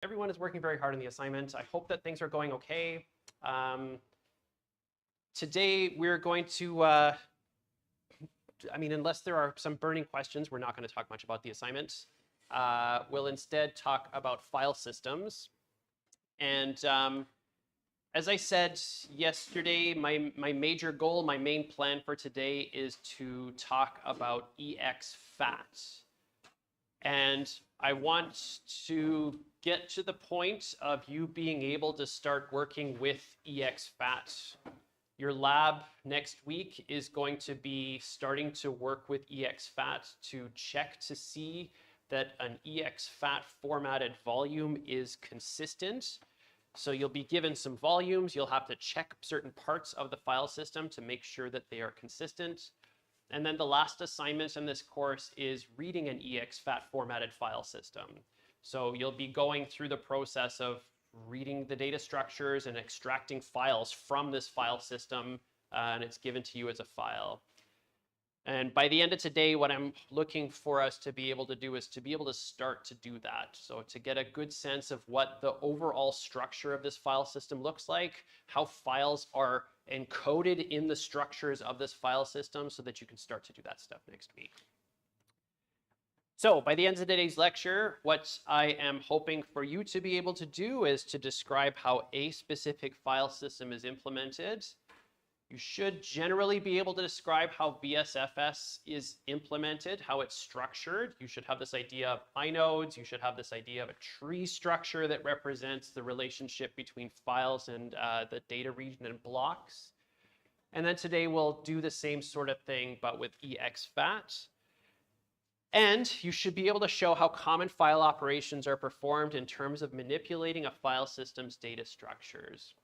Everyone is working very hard on the assignment. I hope that things are going okay. Today we're going to, unless there are some burning questions, we're not going to talk much about the assignment. We'll instead talk about file systems. And as I said yesterday, my major goal, my main plan for today is to talk about exFAT. And I want to get to the point of you being able to start working with exFAT. Your lab next week is going to be starting to work with exFAT to check to see that an exFAT formatted volume is consistent. So you'll be given some volumes. You'll have to check certain parts of the file system to make sure that they are consistent. And then the last assignment in this course is reading an exFAT formatted file system. So you'll be going through the process of reading the data structures and extracting files from this file system, and it's given to you as a file. And by the end of today, what I'm looking for us to be able to do is to be able to start to do that. So to get a good sense of what the overall structure of this file system looks like, how files are encoded in the structures of this file system so that you can start to do that stuff next week. So by the end of today's lecture, what I am hoping for you to be able to do is to describe how a specific file system is implemented. You should generally be able to describe how VSFS is implemented, how it's structured. You should have this idea of inodes. You should have this idea of a tree structure that represents the relationship between files and the data region and blocks. And then today we'll do the same sort of thing, but with exFAT. And you should be able to show how common file operations are performed in terms of manipulating a file system's data structures.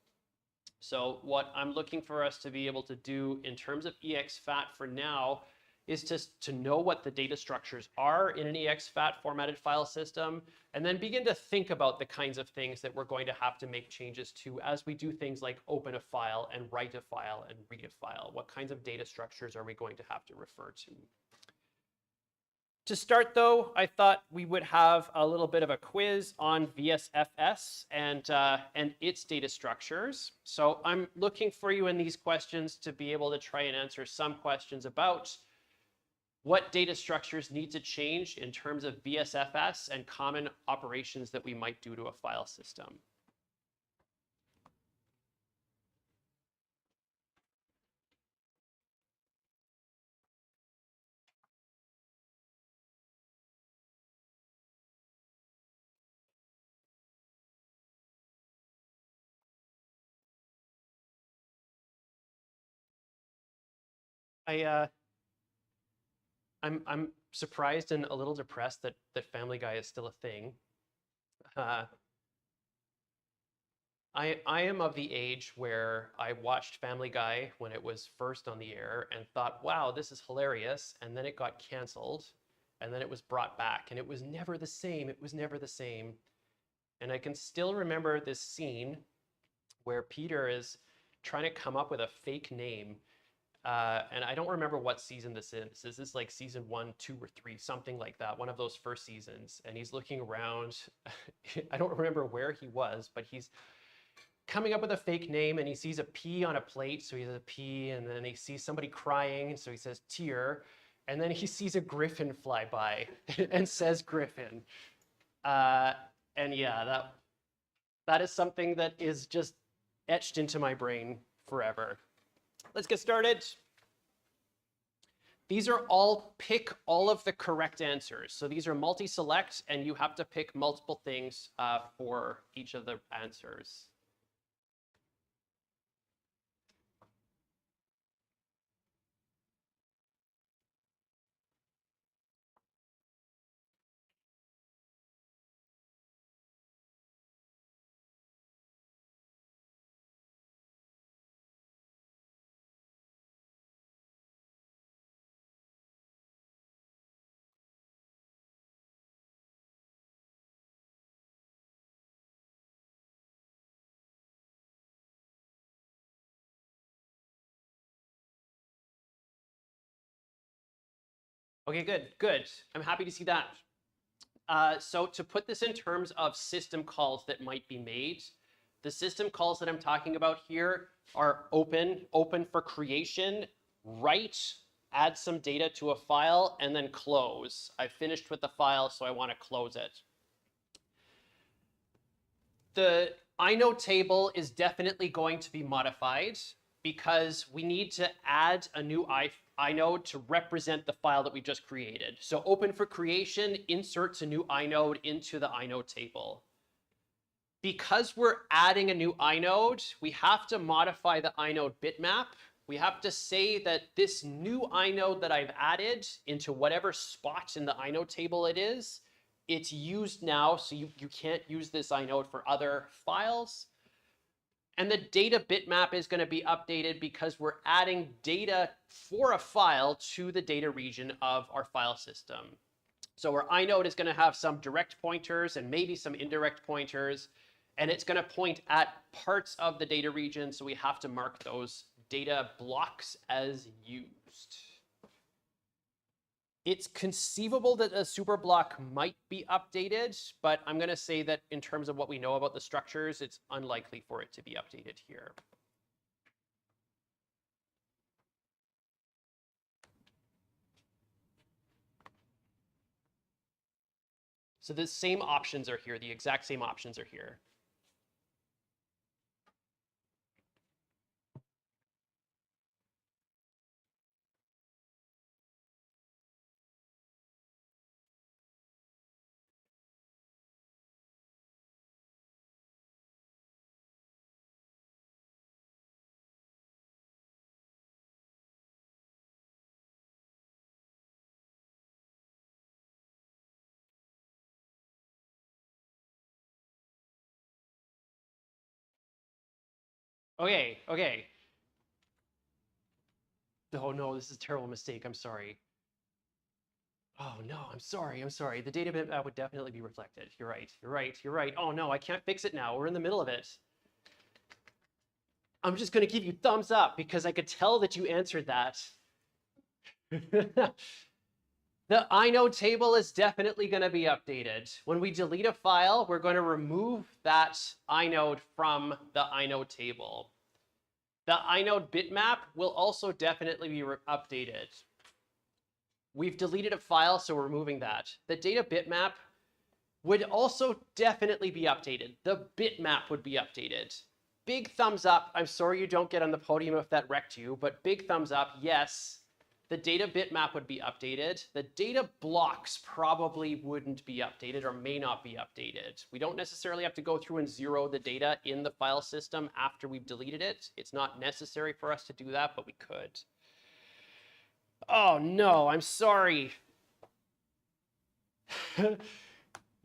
So what I'm looking for us to be able to do in terms of exFAT for now is to know what the data structures are in an exFAT formatted file system, and then begin to think about the kinds of things that we're going to have to make changes to as we do things like open a file and write a file and read a file. What kinds of data structures are we going to have to refer to? To start, though, I thought we would have a little bit of a quiz on VSFS and its data structures. So I'm looking for you in these questions to be able to try and answer some questions about what data structures need to change in terms of VSFS and common operations that we might do to a file system. I'm surprised and a little depressed that Family Guy is still a thing. I am of the age where I watched Family Guy when it was first on the air and thought, wow, this is hilarious. And then it got canceled and then it was brought back and it was never the same. It was never the same. And I can still remember this scene where Peter is trying to come up with a fake name. And I don't remember what season this is. Is this like season 1, 2, or 3, something like that, one of those first seasons. And he's looking around. I don't remember where he was, but he's coming up with a fake name and he sees a P on a plate. So he says a P, and then he sees somebody crying. So he says tear. And then he sees a griffin fly by and says griffin. And yeah, that is something that is just etched into my brain forever. Let's get started. These are all pick all of the correct answers. So these are multi-select, and you have to pick multiple things for each of the answers. Okay, good. I'm happy to see that. So to put this in terms of system calls that might be made, the system calls that I'm talking about here are open for creation, write, add some data to a file, and then close. I finished with the file, so I want to close it. The inode table is definitely going to be modified because we need to add a new inode to represent the file that we just created. So open for creation inserts a new inode into the inode table. Because we're adding a new inode, we have to modify the inode bitmap. We have to say that this new inode that I've added into whatever spot in the inode table it is, it's used now, so you can't use this inode for other files. And the data bitmap is going to be updated because we're adding data for a file to the data region of our file system. So our inode is going to have some direct pointers and maybe some indirect pointers, and it's going to point at parts of the data region, so we have to mark those data blocks as used. It's conceivable that a super block might be updated, but I'm going to say that in terms of what we know about the structures, it's unlikely for it to be updated here. So the same options are here. The exact same options are here. Okay, okay. Oh no, this is a terrible mistake. I'm sorry. Oh no, I'm sorry. The data bitmap would definitely be reflected. You're right. Oh no, I can't fix it now. We're in the middle of it. I'm just going to give you thumbs up because I could tell that you answered that. The inode table is definitely going to be updated. When we delete a file, we're going to remove that inode from the inode table. The inode bitmap will also definitely be updated. We've deleted a file, so we're removing that. The data bitmap would also definitely be updated. The bitmap would be updated. Big thumbs up. I'm sorry you don't get on the podium if that wrecked you, but big thumbs up, yes. The data bitmap would be updated. The data blocks probably wouldn't be updated or may not be updated. We don't necessarily have to go through and zero the data in the file system after we've deleted it. It's not necessary for us to do that, but we could. Oh no, I'm sorry.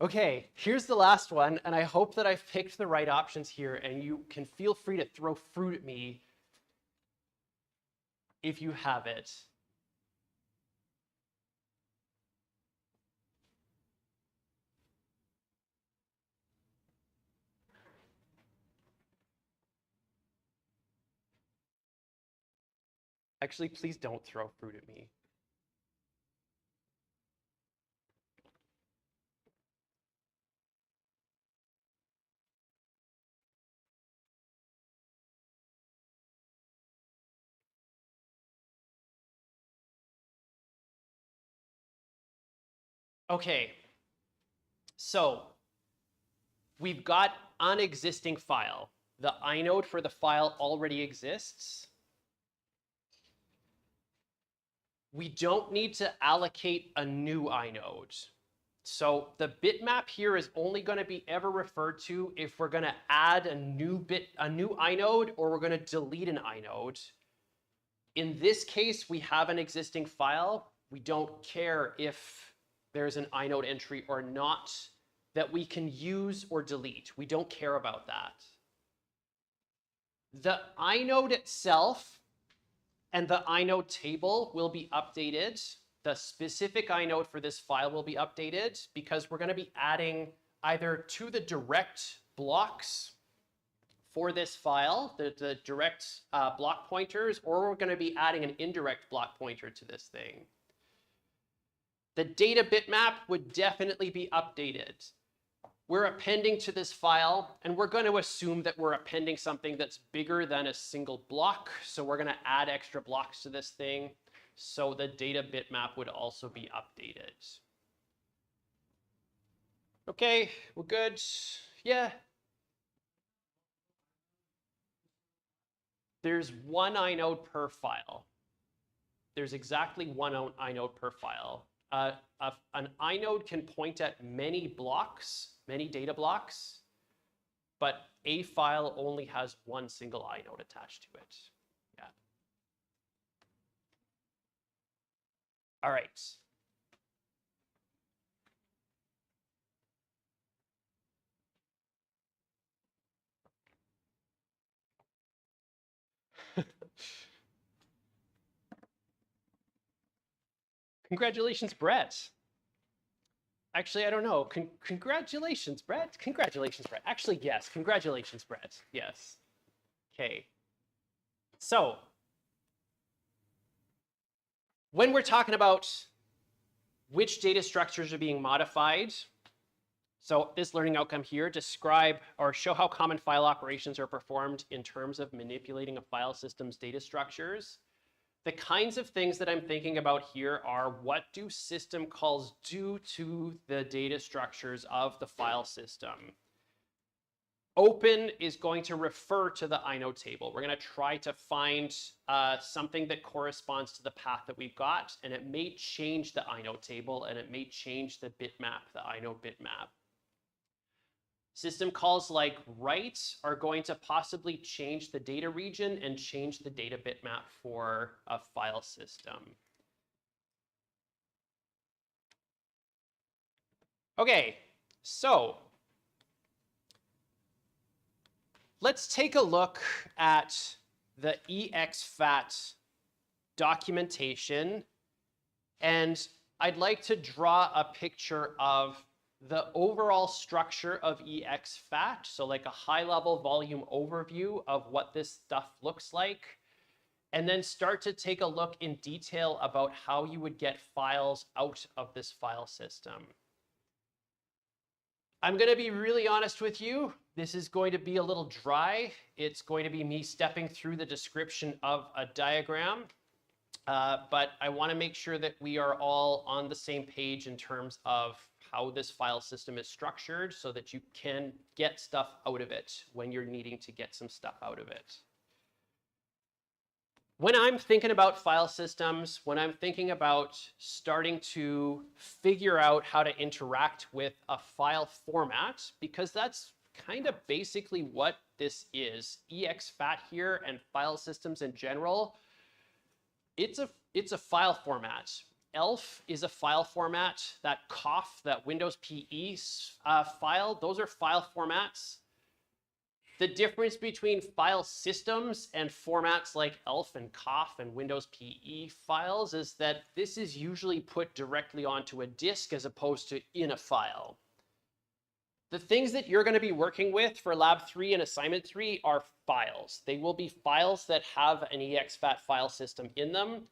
Okay, here's the last one, and I hope that I've picked the right options here, and you can feel free to throw fruit at me if you have it. Actually, please don't throw fruit at me. Okay, so we've got an existing file. The inode for the file already exists. We don't need to allocate a new inode. So the bitmap here is only going to be ever referred to if we're going to add a new inode or we're going to delete an inode. In this case, we have an existing file. We don't care if there's an inode entry or not that we can use or delete. We don't care about that. The inode itself and the inode table will be updated. The specific inode for this file will be updated because we're going to be adding either to the direct blocks for this file, the direct block pointers, or we're going to be adding an indirect block pointer to this thing. The data bitmap would definitely be updated. We're appending to this file, and we're going to assume that we're appending something that's bigger than a single block. So we're going to add extra blocks to this thing. So the data bitmap would also be updated. Okay, we're good. Yeah. There's one inode per file. There's exactly one inode per file. An inode can point at many blocks, many data blocks, but a file only has one single inode attached to it. Yeah. All right. Congratulations, Brett. Actually, I don't know. Congratulations, Brett. Congratulations, Brett. Actually, yes. Congratulations, Brett. Yes. Okay. So when we're talking about which data structures are being modified, so this learning outcome here, describe or show how common file operations are performed in terms of manipulating a file system's data structures. The kinds of things that I'm thinking about here are, what do system calls do to the data structures of the file system? Open is going to refer to the inode table. We're going to try to find something that corresponds to the path that we've got, and it may change the inode table, and it may change the bitmap, the inode bitmap. System calls like write are going to possibly change the data region and change the data bitmap for a file system. Okay, so let's take a look at the exFAT documentation, and I'd like to draw a picture of the overall structure of exFAT, so like a high-level volume overview of what this stuff looks like, and then start to take a look in detail about how you would get files out of this file system. I'm going to be really honest with you. This is going to be a little dry. It's going to be me stepping through the description of a diagram, but I want to make sure that we are all on the same page in terms of how this file system is structured so that you can get stuff out of it when you're needing to get some stuff out of it. When I'm thinking about file systems, when I'm thinking about starting to figure out how to interact with a file format, because that's kind of basically what this is, exFAT here and file systems in general, it's a file format. ELF is a file format. That COF, that Windows PE file, those are file formats. The difference between file systems and formats like ELF and COF and Windows PE files is that this is usually put directly onto a disk as opposed to in a file. The things that you're going to be working with for Lab 3 and Assignment 3 are files. They will be files that have an exFAT file system in them.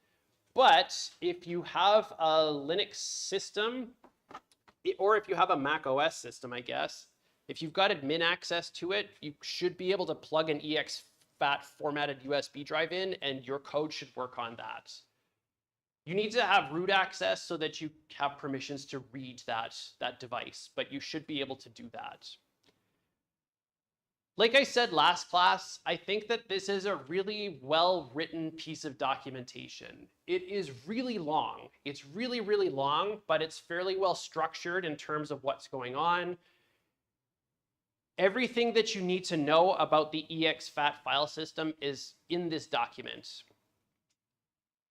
But if you have a Linux system, or if you have a Mac OS system, I guess, if you've got admin access to it, you should be able to plug an exFAT formatted USB drive in, and your code should work on that. You need to have root access so that you have permissions to read that device, but you should be able to do that. Like I said last class, I think that this is a really well-written piece of documentation. It is really long. It's really, really long, but it's fairly well structured in terms of what's going on. Everything that you need to know about the exFAT file system is in this document.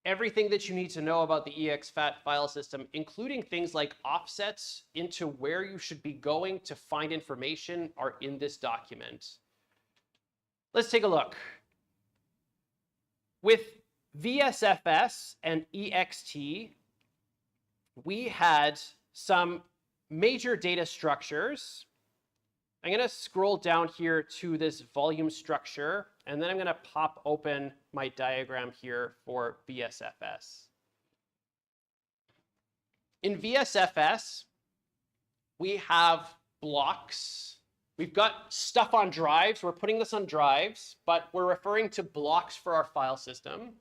Everything that you need to know about the exFAT file system, including things like offsets into where you should be going to find information, are in this document. Let's take a look. With VSFS and EXT, we had some major data structures. I'm going to scroll down here to this volume structure, and then I'm going to pop open my diagram here for VSFS. In VSFS, we have blocks. We've got stuff on drives. We're putting this on drives, but we're referring to blocks for our file system.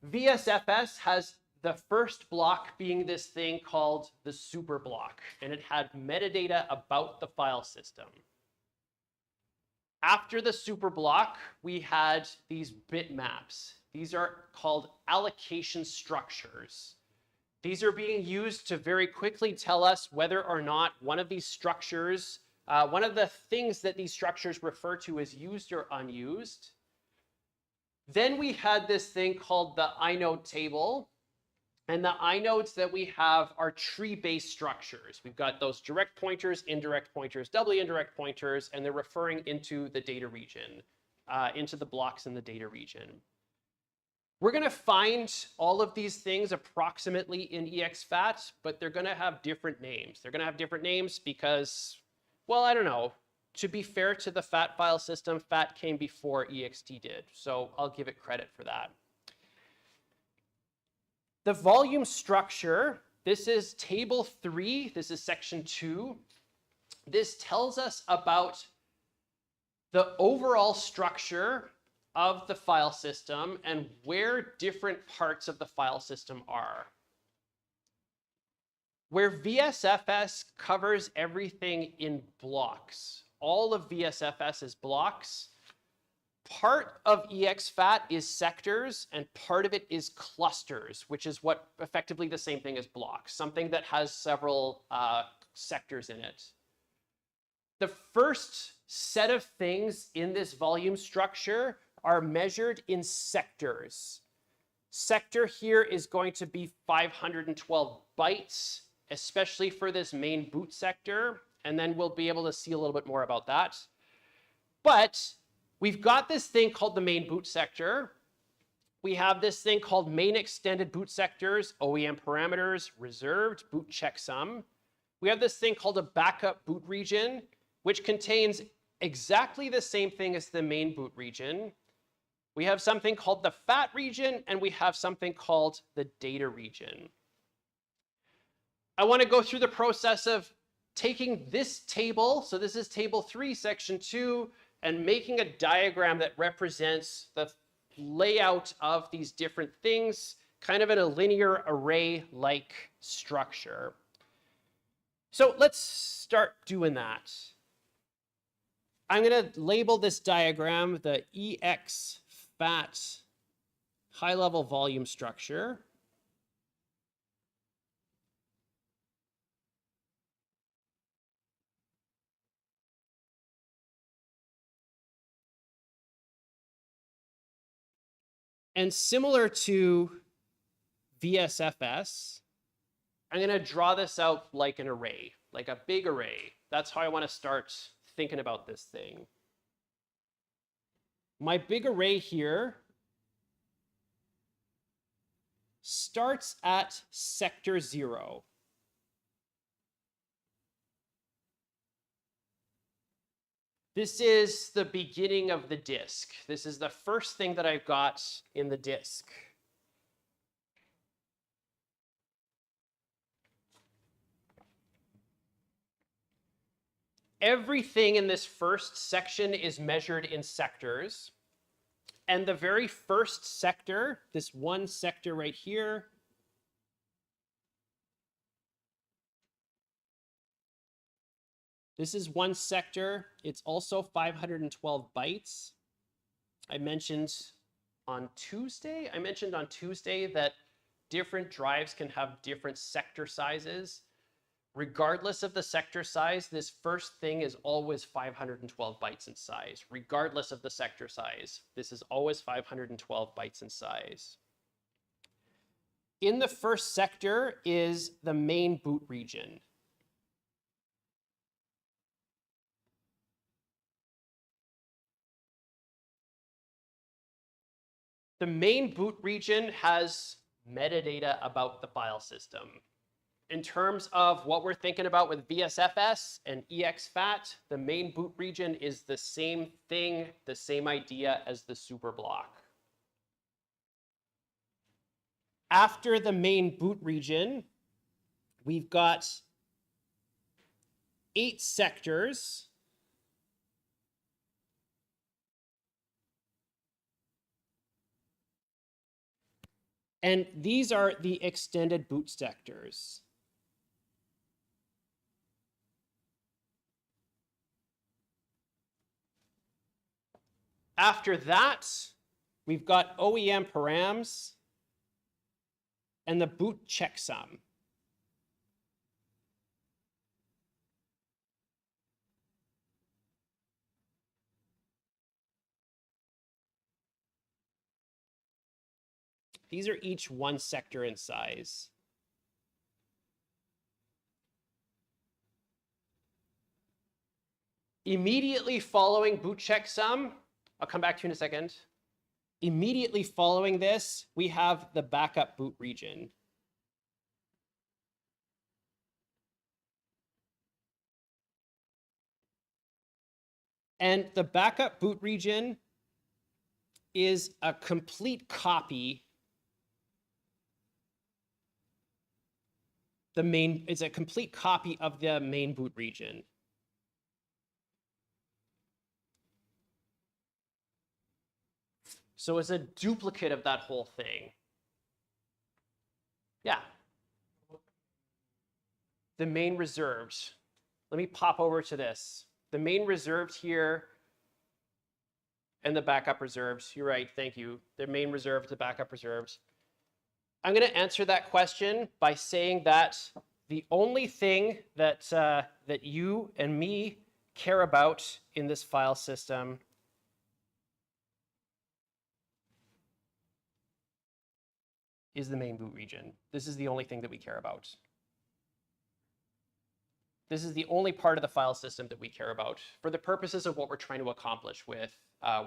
VSFS has the first block being this thing called the super block, and it had metadata about the file system. After the super block, we had these bitmaps. These are called allocation structures. These are being used to very quickly tell us whether or not one of these structures, one of the things that these structures refer to is used or unused. Then we had this thing called the inode table. And the inodes that we have are tree-based structures. We've got those direct pointers, indirect pointers, doubly indirect pointers, and they're referring into the data region, into the blocks in the data region. We're going to find all of these things approximately in exFAT, but they're going to have different names. They're going to have different names because, well, I don't know. To be fair to the FAT file system, FAT came before ext did, so I'll give it credit for that. The volume structure, this is table 3, this is section 2. This tells us about the overall structure of the file system and where different parts of the file system are. Where VSFS covers everything in blocks, all of VSFS is blocks. Part of exFAT is sectors, and part of it is clusters, which is what effectively the same thing as blocks, something that has several sectors in it. The first set of things in this volume structure are measured in sectors. Sector here is going to be 512 bytes, especially for this main boot sector, and then we'll be able to see a little bit more about that. But we've got this thing called the main boot sector. We have this thing called main extended boot sectors, OEM parameters, reserved, boot checksum. We have this thing called a backup boot region, which contains exactly the same thing as the main boot region. We have something called the FAT region, and we have something called the data region. I want to go through the process of taking this table, so this is table 3, section 2, and making a diagram that represents the layout of these different things, kind of in a linear array-like structure. So let's start doing that. I'm going to label this diagram the exFAT high-level volume structure. And similar to VSFS, I'm going to draw this out like an array, like a big array. That's how I want to start thinking about this thing. My big array here starts at sector 0. This is the beginning of the disk. This is the first thing that I've got in the disk. Everything in this first section is measured in sectors. And the very first sector, this one sector right here, this is one sector. It's also 512 bytes. I mentioned on Tuesday that different drives can have different sector sizes. Regardless of the sector size, this first thing is always 512 bytes in size. Regardless of the sector size, this is always 512 bytes in size. In the first sector is the main boot region. The main boot region has metadata about the file system. In terms of what we're thinking about with VSFS and exFAT, the main boot region is the same thing, the same idea as the super block. After the main boot region, we've got 8 sectors. And these are the extended boot sectors. After that, we've got OEM params and the boot checksum. These are each 1 sector in size. Immediately following boot checksum, I'll come back to you in a second. Immediately following this, we have the backup boot region. And the backup boot region is a complete copy. It's a complete copy of the main boot region. So it's a duplicate of that whole thing. Yeah. The main reserved. Let me pop over to this. The main reserved here and the backup reserves. You're right, thank you. The main reserved, the backup reserves. I'm going to answer that question by saying that the only thing that, that you and me care about in this file system is the main boot region. This is the only thing that we care about. This is the only part of the file system that we care about for the purposes of what we're trying to accomplish with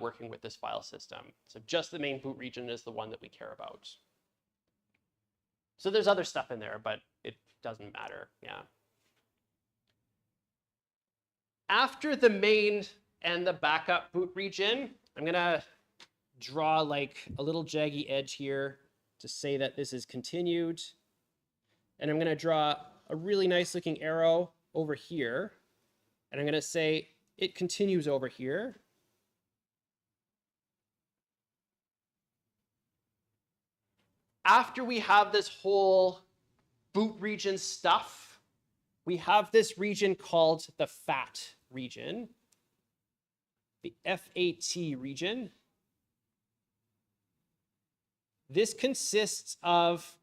working with this file system. So just the main boot region is the one that we care about. So there's other stuff in there, but it doesn't matter, yeah. After the main and the backup boot region, I'm gonna draw like a little jaggy edge here to say that this is continued. And I'm gonna draw a really nice looking arrow over here. And I'm gonna say it continues over here. After we have this whole boot region stuff, we have this region called the FAT region, the FAT region. This consists of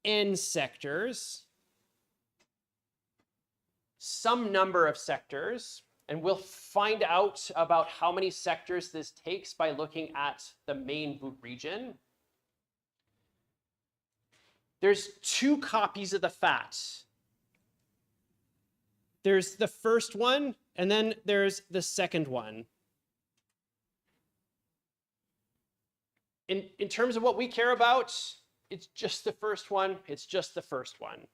n sectors, some number of sectors, and we'll find out about how many sectors this takes by looking at the main boot region. There's 2 copies of the FAT. There's the first one, and then there's the second one. In terms of what we care about, it's just the first one. It's just the first one.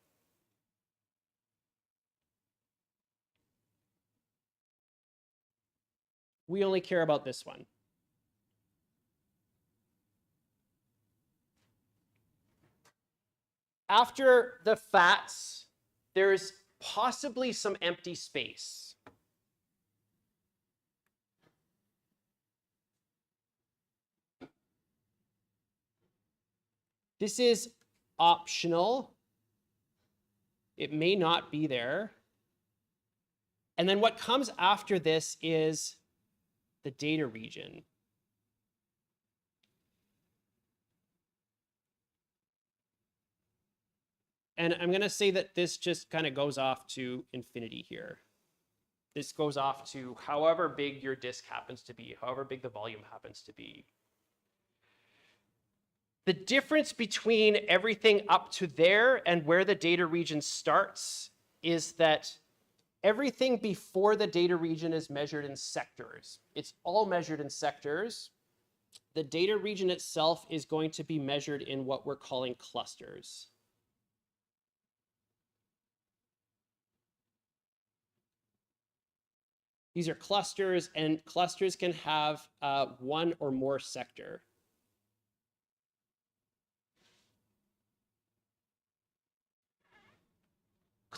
We only care about this one. After the FATs, there's possibly some empty space. This is optional. It may not be there. And then what comes after this is the data region. And I'm going to say that this just kind of goes off to infinity here. This goes off to however big your disk happens to be, however big the volume happens to be. The difference between everything up to there and where the data region starts is that everything before the data region is measured in sectors. It's all measured in sectors. The data region itself is going to be measured in what we're calling clusters. These are clusters, and clusters can have 1 or more sector.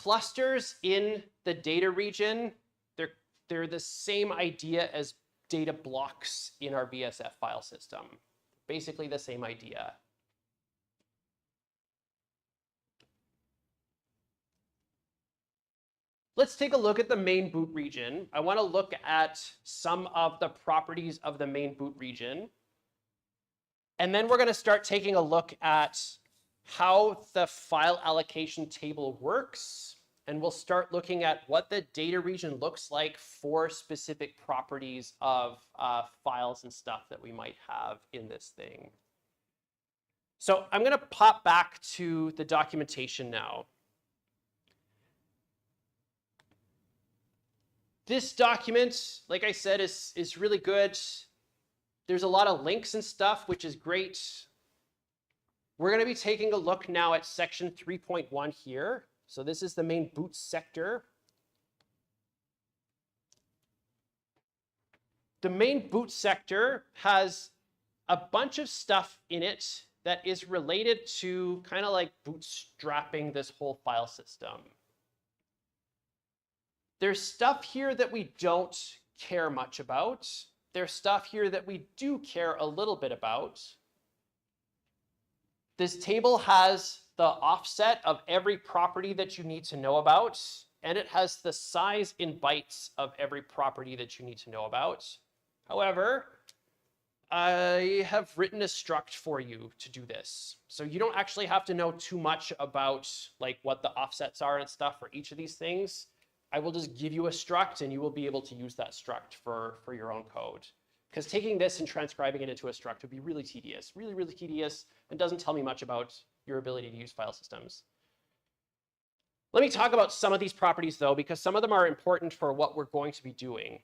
clusters in the data region, they're the same idea as data blocks in our VSF file system. Basically the same idea. Let's take a look at the main boot region. I want to look at some of the properties of the main boot region. And then we're going to start taking a look at how the file allocation table works. And we'll start looking at what the data region looks like for specific properties of files and stuff that we might have in this thing. So I'm going to pop back to the documentation now. This document, like I said, is really good. There's a lot of links and stuff, which is great. We're going to be taking a look now at section 3.1 here. So this is the main boot sector. The main boot sector has a bunch of stuff in it that is related to kind of like bootstrapping this whole file system. There's stuff here that we don't care much about. There's stuff here that we do care a little bit about. This table has the offset of every property that you need to know about, and it has the size in bytes of every property that you need to know about. However, I have written a struct for you to do this. So you don't actually have to know too much about like what the offsets are and stuff for each of these things. I will just give you a struct and you will be able to use that struct for your own code. Because taking this and transcribing it into a struct would be really tedious, really tedious, and doesn't tell me much about your ability to use file systems. Let me talk about some of these properties though, because some of them are important for what we're going to be doing.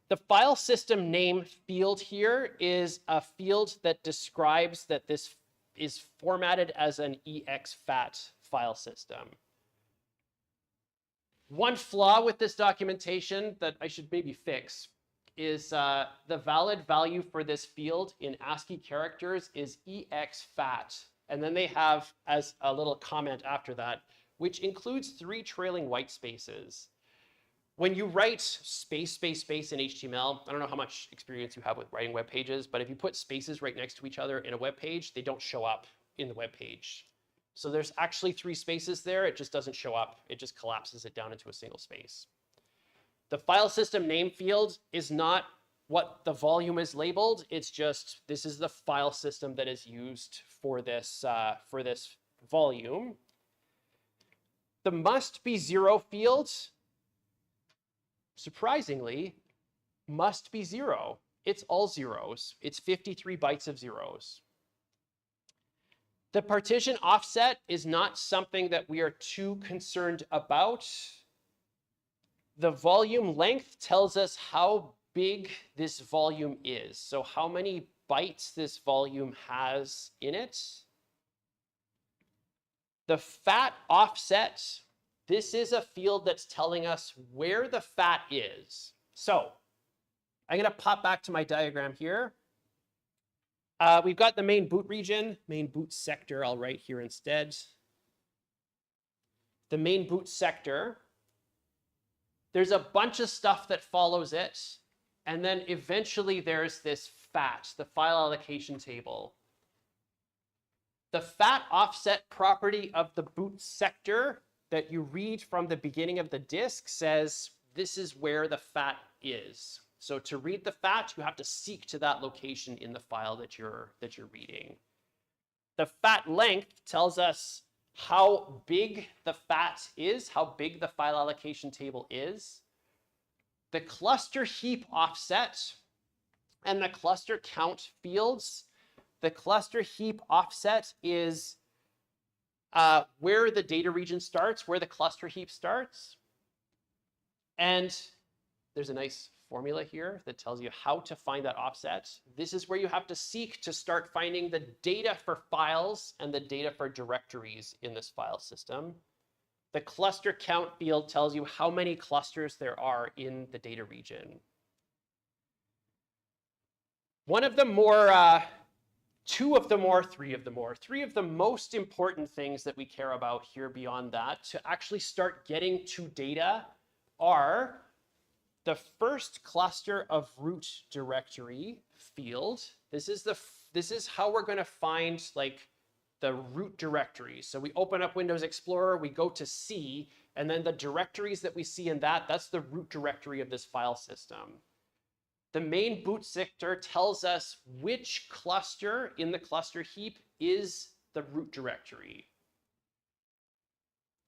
The file system name field here is a field that describes that this is formatted as an exFAT file system. One flaw with this documentation that I should maybe fix is the valid value for this field in ASCII characters is exFAT. And then they have as a little comment after that, which includes 3 trailing white spaces. When you write space in HTML, I don't know how much experience you have with writing web pages, but if you put spaces right next to each other in a web page, they don't show up in the web page. So there's actually 3 spaces there. It just doesn't show up. It just collapses it down into a single space. The file system name field is not what the volume is labeled. It's just, this is the file system that is used for this volume. The must be 0 field, surprisingly, must be 0. It's all zeros. It's 53 bytes of zeros. The partition offset is not something that we are too concerned about. The volume length tells us how big this volume is. So how many bytes this volume has in it. The fat offset, this is a field that's telling us where the fat is. So I'm going to pop back to my diagram here. We've got the main boot region, main boot sector, I'll write here instead. The main boot sector. There's a bunch of stuff that follows it. And then eventually there's this FAT, the file allocation table. The FAT offset property of the boot sector that you read from the beginning of the disk says this is where the FAT is. So to read the FAT, you have to seek to that location in the file that you're reading. The FAT length tells us how big the FAT is, how big the file allocation table is. The cluster heap offset and the cluster count fields. The cluster heap offset is where the data region starts, where the cluster heap starts. And there's a nice formula here that tells you how to find that offset. This is where you have to seek to start finding the data for files and the data for directories in this file system. The cluster count field tells you how many clusters there are in the data region. One of the more 2 of them or 3 of them or. 3 of the most important things that we care about here beyond that to actually start getting to data are the first cluster of root directory field. This is how we're going to find like the root directory. So we open up Windows Explorer, we go to C, and then the directories that we see in that, that's the root directory of this file system. The main boot sector tells us which cluster in the cluster heap is the root directory.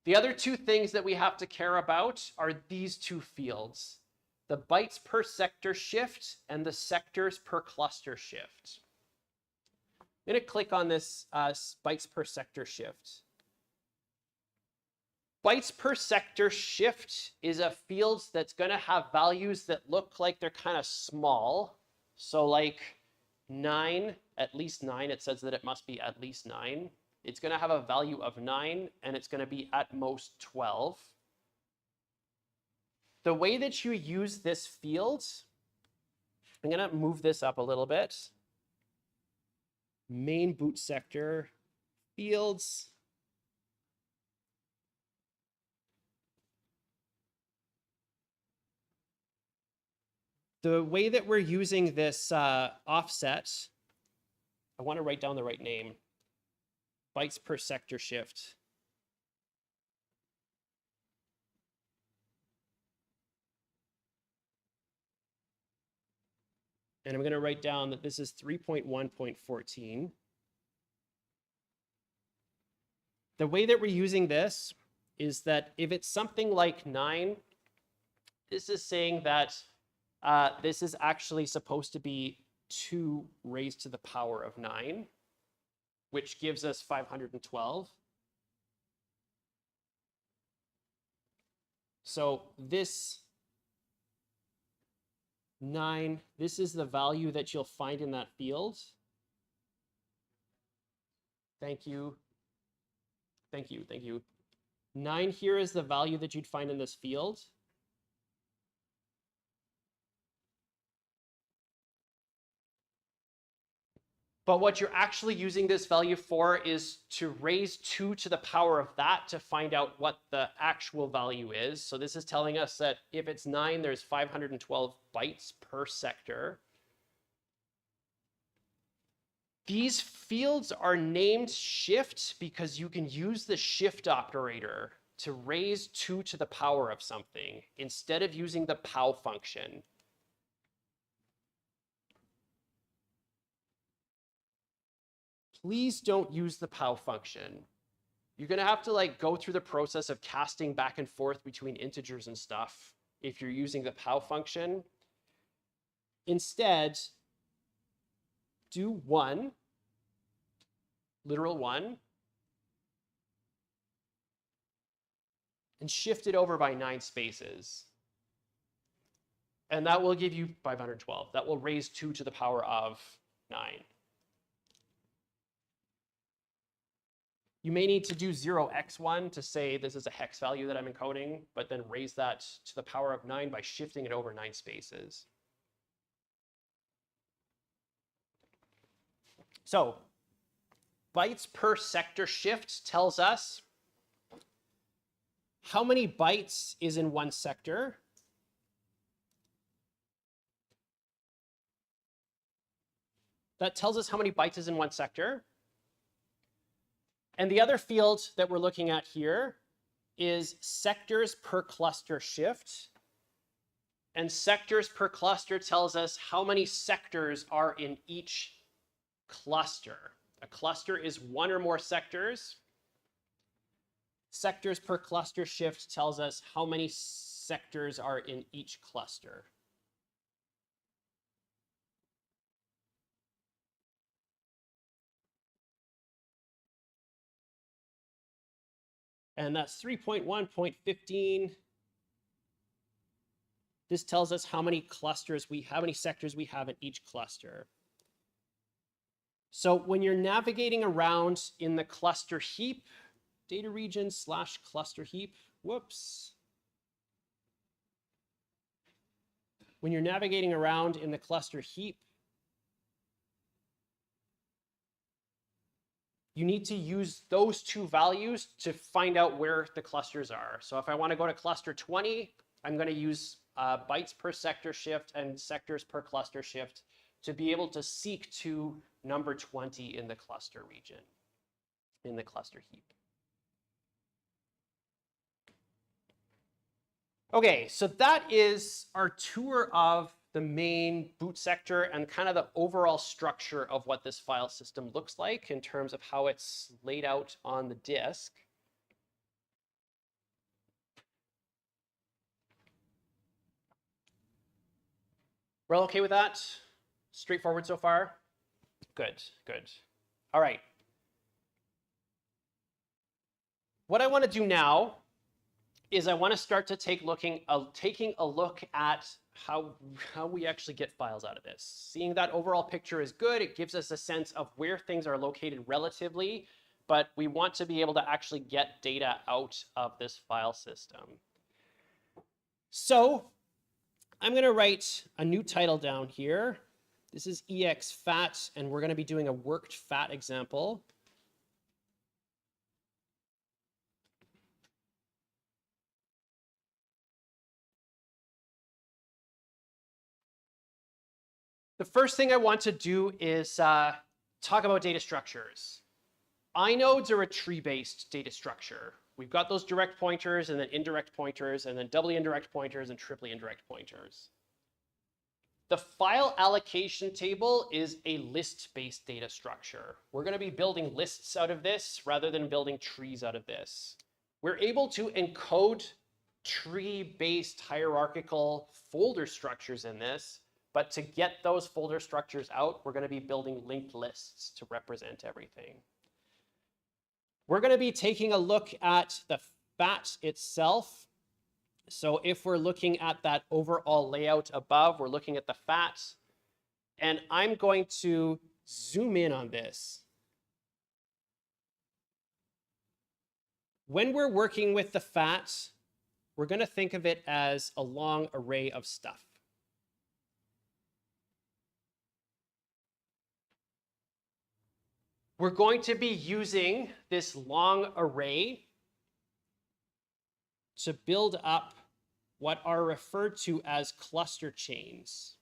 The other 2 things that we have to care about are these 2 fields, the bytes per sector shift and the sectors per cluster shift. I'm going to click on this bytes per sector shift. Bytes per sector shift is a field that's going to have values that look like they're kind of small. So like 9, at least 9, it says that it must be at least 9. It's going to have a value of 9, and it's going to be at most 12. The way that you use this field, I'm going to move this up a little bit. Main boot sector, fields. The way that we're using this offset, I want to write down the right name, bytes per sector shift. And I'm going to write down that this is 3.1.14. The way that we're using this is that if it's something like 9, this is saying that this is actually supposed to be 2 raised to the power of 9, which gives us 512. So this 9, this is the value that you'll find in that field. Thank you. Thank you, thank you. 9 here is the value that you'd find in this field. But what you're actually using this value for is to raise 2 to the power of that to find out what the actual value is. So this is telling us that if it's 9, there's 512 bytes per sector. These fields are named shift because you can use the shift operator to raise 2 to the power of something instead of using the pow function. Please don't use the pow function. You're going to have to like go through the process of casting back and forth between integers and stuff if you're using the pow function. Instead, do 1, literal 1, and shift it over by 9 spaces. And that will give you 512. That will raise 2 to the power of 9. You may need to do 0x1 to say this is a hex value that I'm encoding, but then raise that to the power of 9 by shifting it over 9 spaces. So bytes per sector shift tells us how many bytes is in one sector. That tells us how many bytes is in one sector. And the other field that we're looking at here is sectors per cluster shift. And sectors per cluster tells us how many sectors are in each cluster. A cluster is 1 or more sectors. Sectors per cluster shift tells us how many sectors are in each cluster. And that's 3.1.15. This tells us how many sectors we have in each cluster. So when you're navigating around in the cluster heap, data region / cluster heap, whoops. When you're navigating around in the cluster heap, you need to use those two values to find out where the clusters are. So if I want to go to cluster 20, I'm going to use bytes per sector shift and sectors per cluster shift to be able to seek to number 20 in the cluster region, in the cluster heap. Okay, so that is our tour of the main boot sector and kind of the overall structure of what this file system looks like in terms of how it's laid out on the disk. We're all okay with that? Straightforward so far? Good, good. All right. What I want to do now is I want to start to taking a look at how we actually get files out of this. Seeing that overall picture is good. It gives us a sense of where things are located relatively, but we want to be able to actually get data out of this file system. So I'm going to write a new title down here. This is exFAT, and we're going to be doing a worked FAT example. The first thing I want to do is talk about data structures. Inodes are a tree-based data structure. We've got those direct pointers and then indirect pointers and then doubly indirect pointers and triply indirect pointers. The file allocation table is a list-based data structure. We're going to be building lists out of this rather than building trees out of this. We're able to encode tree-based hierarchical folder structures in this, but to get those folder structures out, we're going to be building linked lists to represent everything. We're going to be taking a look at the FAT itself. So if we're looking at that overall layout above, we're looking at the FAT. And I'm going to zoom in on this. When we're working with the FAT, we're going to think of it as a long array of stuff. We're going to be using this long array to build up what are referred to as cluster chains.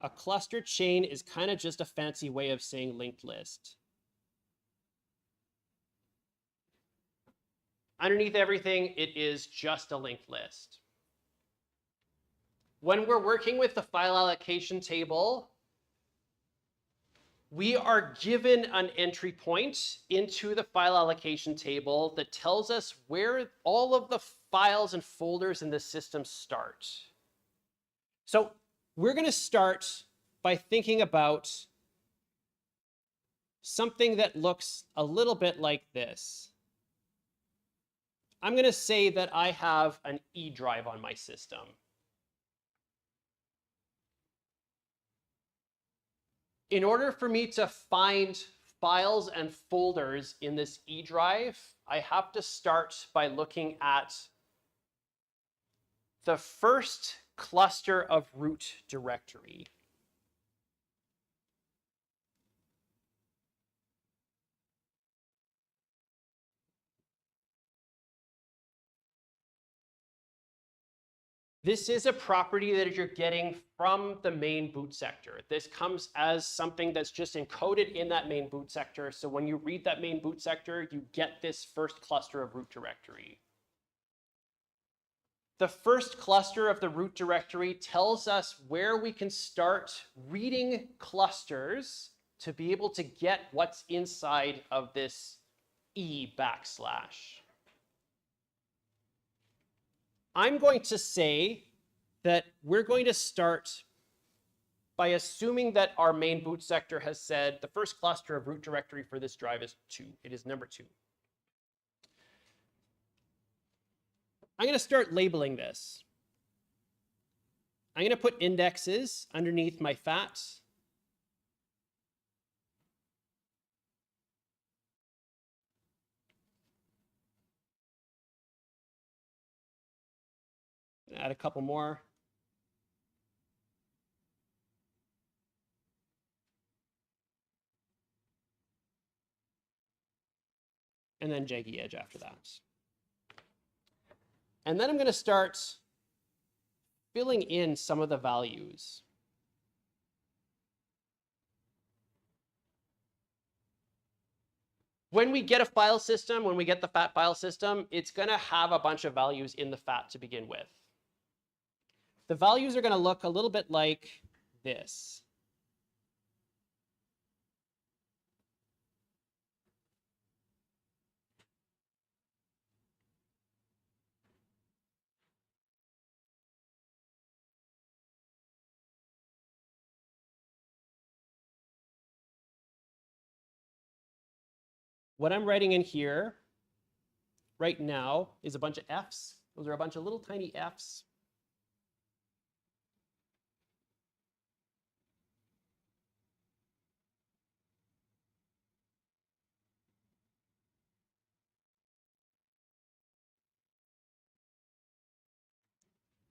A cluster chain is kind of just a fancy way of saying linked list. Underneath everything, it is just a linked list. When we're working with the file allocation table, we are given an entry point into the file allocation table that tells us where all of the files and folders in the system start. So we're going to start by thinking about something that looks a little bit like this. I'm going to say that I have an E drive on my system. In order for me to find files and folders in this E drive, I have to start by looking at the first cluster of root directory. This is a property that you're getting from the main boot sector. This comes as something that's just encoded in that main boot sector. So when you read that main boot sector, you get this first cluster of root directory. The first cluster of the root directory tells us where we can start reading clusters to be able to get what's inside of this E backslash. I'm going to say that we're going to start by assuming that our main boot sector has said the first cluster of root directory for this drive is 2. It is number 2. I'm going to start labeling this. I'm going to put indexes underneath my FAT. Add a couple more. and then jaggy edge after that. And then I'm going to start filling in some of the values. When we get a file system, when we get the FAT file system, it's going to have a bunch of values in the FAT to begin with. The values are going to look a little bit like this. What I'm writing in here right now is a bunch of Fs. Those are a bunch of little tiny Fs.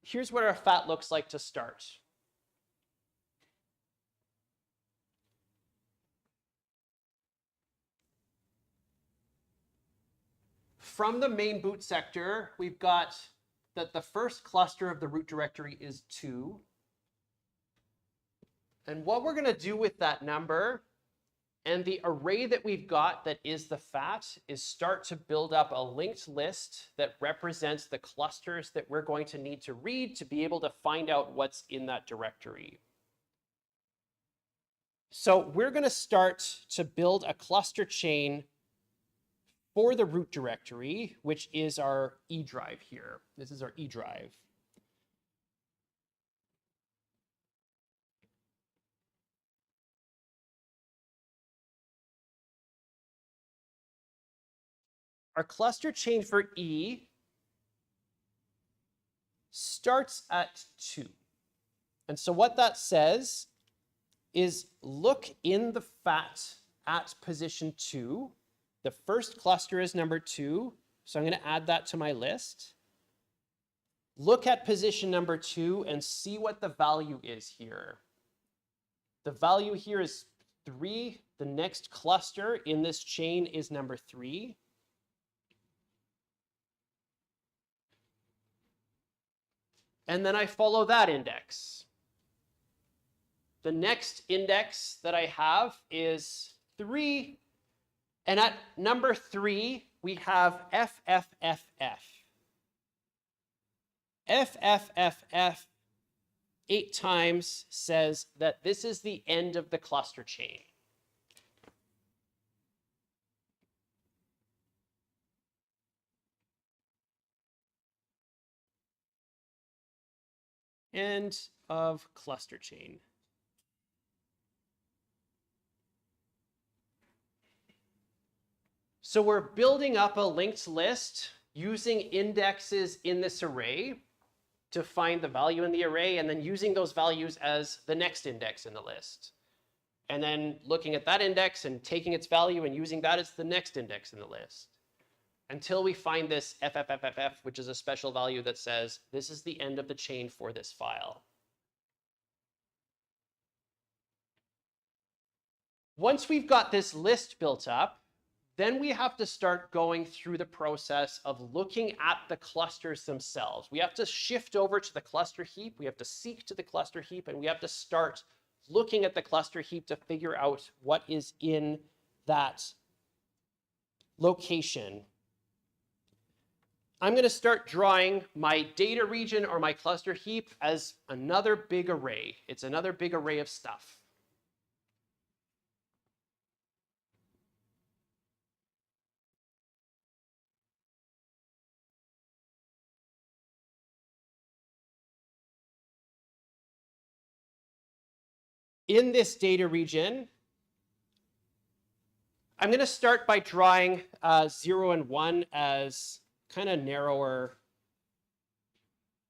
Here's what our FAT looks like to start. From the main boot sector, we've got that the first cluster of the root directory is 2. And what we're going to do with that number and the array that we've got that is the FAT is start to build up a linked list that represents the clusters that we're going to need to read to be able to find out what's in that directory. So we're going to start to build a cluster chain for the root directory, which is our E drive here. This is our E drive. Our cluster chain for E starts at 2. And so what that says is look in the FAT at position 2. The first cluster is number 2, so I'm going to add that to my list. Look at position number 2 and see what the value is here. The value here is 3. The next cluster in this chain is number 3. And then I follow that index. The next index that I have is 3. And at number 3, we have FFFF. FFFF 8 times says that this is the end of the cluster chain. End of cluster chain. So we're building up a linked list using indexes in this array to find the value in the array, and then using those values as the next index in the list. And then looking at that index and taking its value and using that as the next index in the list. Until we find this FFFFF, which is a special value that says this is the end of the chain for this file. Once we've got this list built up, then we have to start going through the process of looking at the clusters themselves. We have to shift over to the cluster heap. We have to seek to the cluster heap, and we have to start looking at the cluster heap to figure out what is in that location. I'm going to start drawing my data region or my cluster heap as another big array. It's another big array of stuff. In this data region, I'm going to start by drawing 0 and 1 as kind of narrower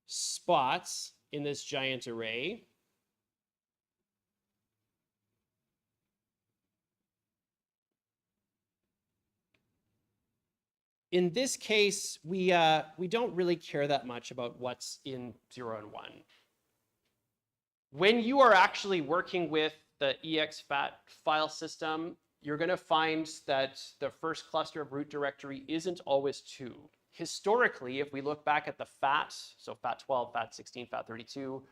spots in this giant array. In this case, we don't really care that much about what's in 0 and 1. When you are actually working with the exFAT file system, you're going to find that the first cluster of root directory isn't always 2. Historically, if we look back at the FAT, so FAT12, FAT16, FAT32,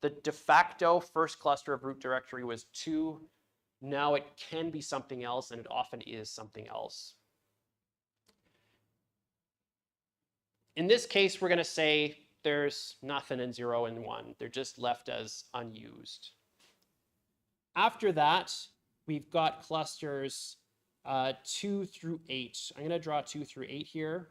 the de facto first cluster of root directory was 2. Now it can be something else, and it often is something else. In this case, we're going to say there's nothing in 0 and 1. They're just left as unused. After that, we've got clusters 2 through 8. I'm going to draw 2 through 8 here.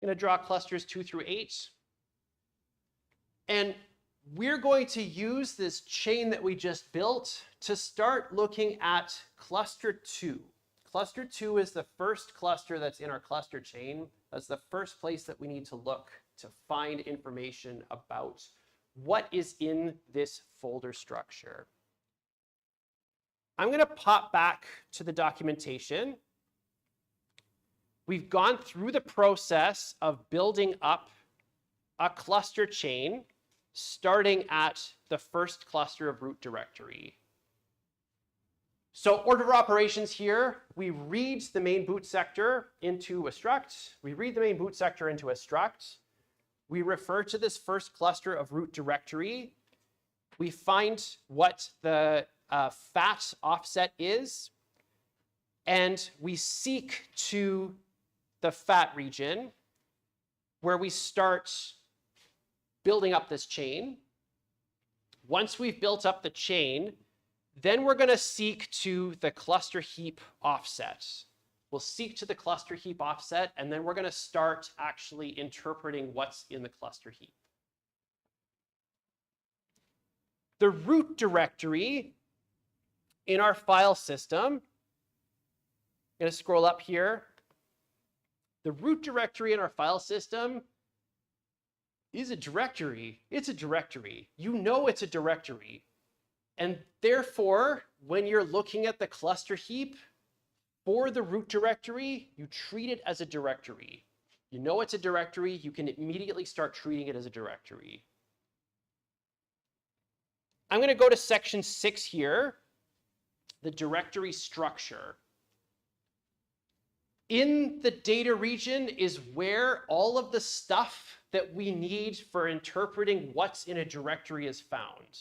I'm going to draw clusters 2 through 8. And we're going to use this chain that we just built to start looking at cluster 2. Cluster 2 is the first cluster that's in our cluster chain. That's the first place that we need to look to find information about what is in this folder structure. I'm going to pop back to the documentation. We've gone through the process of building up a cluster chain, starting at the first cluster of root directory. So order of operations here, we read the main boot sector into a struct. We read the main boot sector into a struct. We refer to this first cluster of root directory. We find what the FAT offset is, and we seek to the FAT region where we start building up this chain. Once we've built up the chain, then we're going to seek to the cluster heap offset. We'll seek to the cluster heap offset, and then we're going to start actually interpreting what's in the cluster heap. The root directory in our file system, I'm going to scroll up here. The root directory in our file system is a directory. It's a directory. You know it's a directory. And therefore, when you're looking at the cluster heap for the root directory, you treat it as a directory. You know it's a directory. You can immediately start treating it as a directory. I'm going to go to section 6 here, the directory structure. In the data region is where all of the stuff that we need for interpreting what's in a directory is found.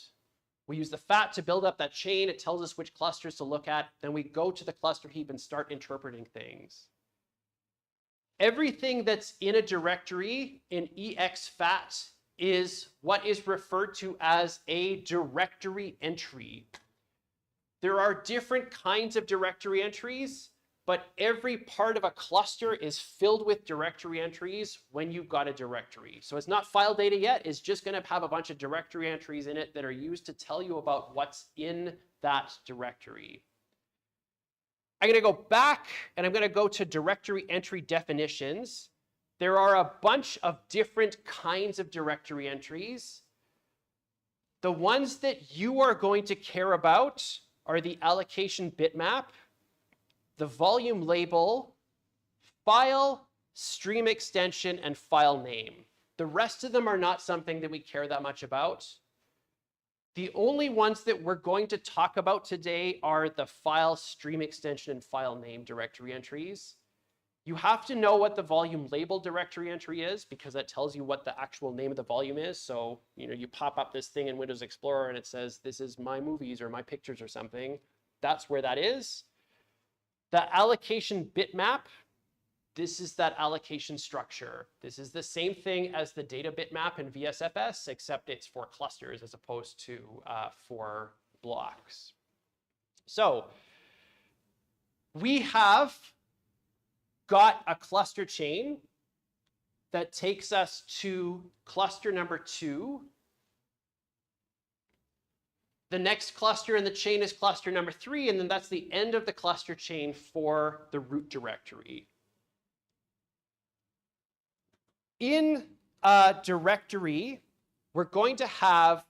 We use the FAT to build up that chain. It tells us which clusters to look at. Then we go to the cluster heap and start interpreting things. Everything that's in a directory in exFAT is what is referred to as a directory entry. There are different kinds of directory entries, but every part of a cluster is filled with directory entries when you've got a directory. So it's not file data yet. It's just going to have a bunch of directory entries in it that are used to tell you about what's in that directory. I'm going to go back and I'm going to go to directory entry definitions. There are a bunch of different kinds of directory entries. The ones that you are going to care about are the allocation bitmap, the volume label, file, stream extension, and file name. The rest of them are not something that we care that much about. The only ones that we're going to talk about today are the file, stream extension, and file name directory entries. You have to know what the volume label directory entry is because that tells you what the actual name of the volume is. So, you pop up this thing in Windows Explorer and it says, this is my movies or my pictures or something. That's where that is. The allocation bitmap, this is that allocation structure. This is the same thing as the data bitmap in VSFS, except it's for clusters as opposed to for blocks. So we have got a cluster chain that takes us to cluster number 2. The next cluster in the chain is cluster number 3, and then that's the end of the cluster chain for the root directory. In a directory, we're going to have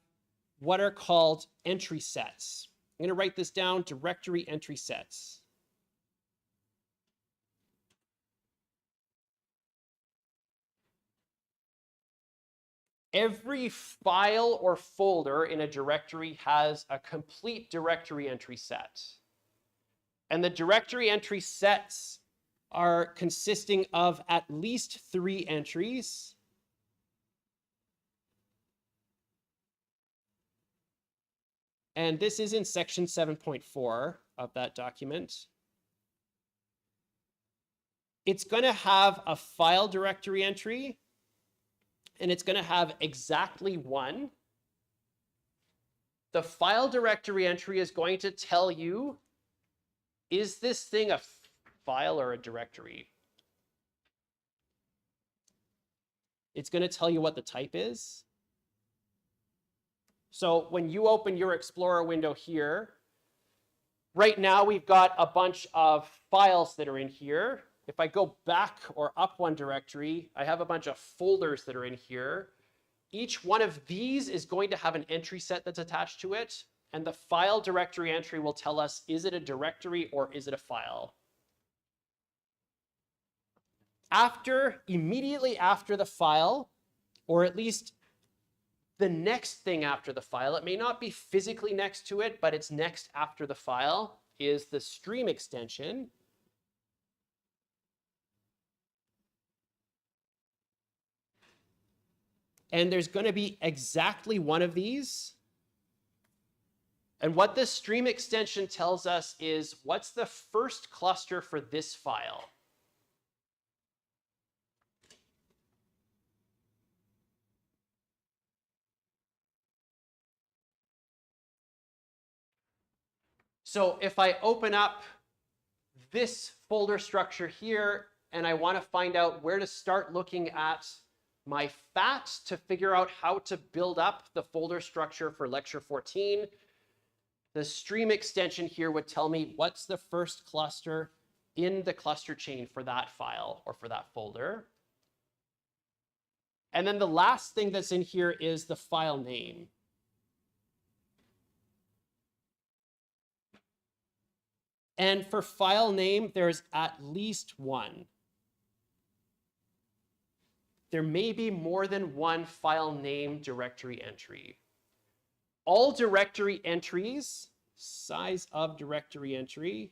what are called entry sets. I'm going to write this down, directory entry sets. Every file or folder in a directory has a complete directory entry set. And the directory entry sets are consisting of at least 3 entries. And this is in section 7.4 of that document. It's going to have a file directory entry, and it's going to have exactly 1. The file directory entry is going to tell you, is this thing a file or a directory? It's going to tell you what the type is. So when you open your Explorer window here, right now we've got a bunch of files that are in here. If I go back or up one directory, I have a bunch of folders that are in here. Each one of these is going to have an entry set that's attached to it. And the file directory entry will tell us, is it a directory or is it a file? Immediately after the file, or at least the next thing after the file, it may not be physically next to it, but it's next after the file, is the stream extension. And there's going to be exactly 1 of these. And what this stream extension tells us is, what's the first cluster for this file? So if I open up this folder structure here, and I want to find out where to start looking at my FAT to figure out how to build up the folder structure for lecture 14, the stream extension here would tell me what's the first cluster in the cluster chain for that file or for that folder. And then the last thing that's in here is the file name. And for file name, there's at least 1. There may be more than 1 file name directory entry. All directory entries, size of directory entry,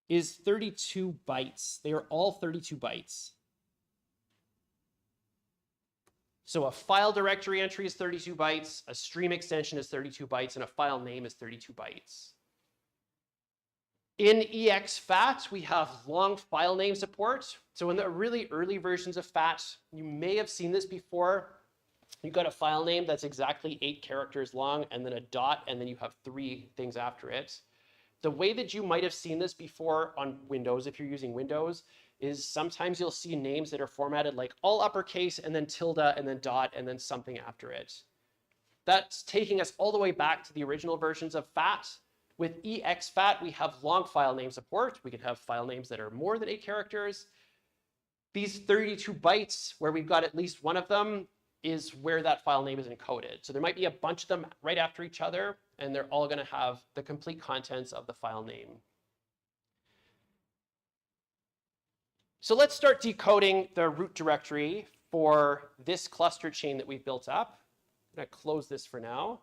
is 32 bytes. They are all 32 bytes. So a file directory entry is 32 bytes, a stream extension is 32 bytes, and a file name is 32 bytes. In exFAT, we have long file name support. So in the really early versions of FAT, you may have seen this before. You've got a file name that's exactly 8 characters long, and then a dot, and then you have 3 things after it. The way that you might have seen this before on Windows, if you're using Windows, is sometimes you'll see names that are formatted like all uppercase and then tilde and then dot and then something after it. That's taking us all the way back to the original versions of FAT. With exFAT, we have long file name support. We can have file names that are more than 8 characters. These 32 bytes, where we've got at least 1 of them, is where that file name is encoded. So there might be a bunch of them right after each other, and they're all going to have the complete contents of the file name. So let's start decoding the root directory for this cluster chain that we've built up. I'm going to close this for now.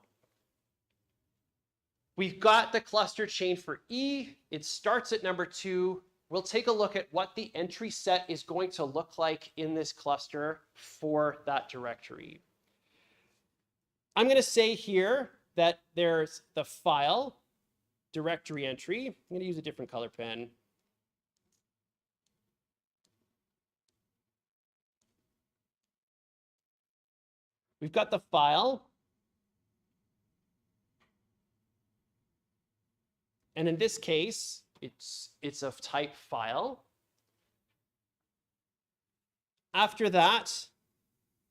We've got the cluster chain for E. It starts at number 2. We'll take a look at what the entry set is going to look like in this cluster for that directory. I'm going to say here that there's the file directory entry. I'm going to use a different color pen. We've got the file. And in this case, it's of type file. After that,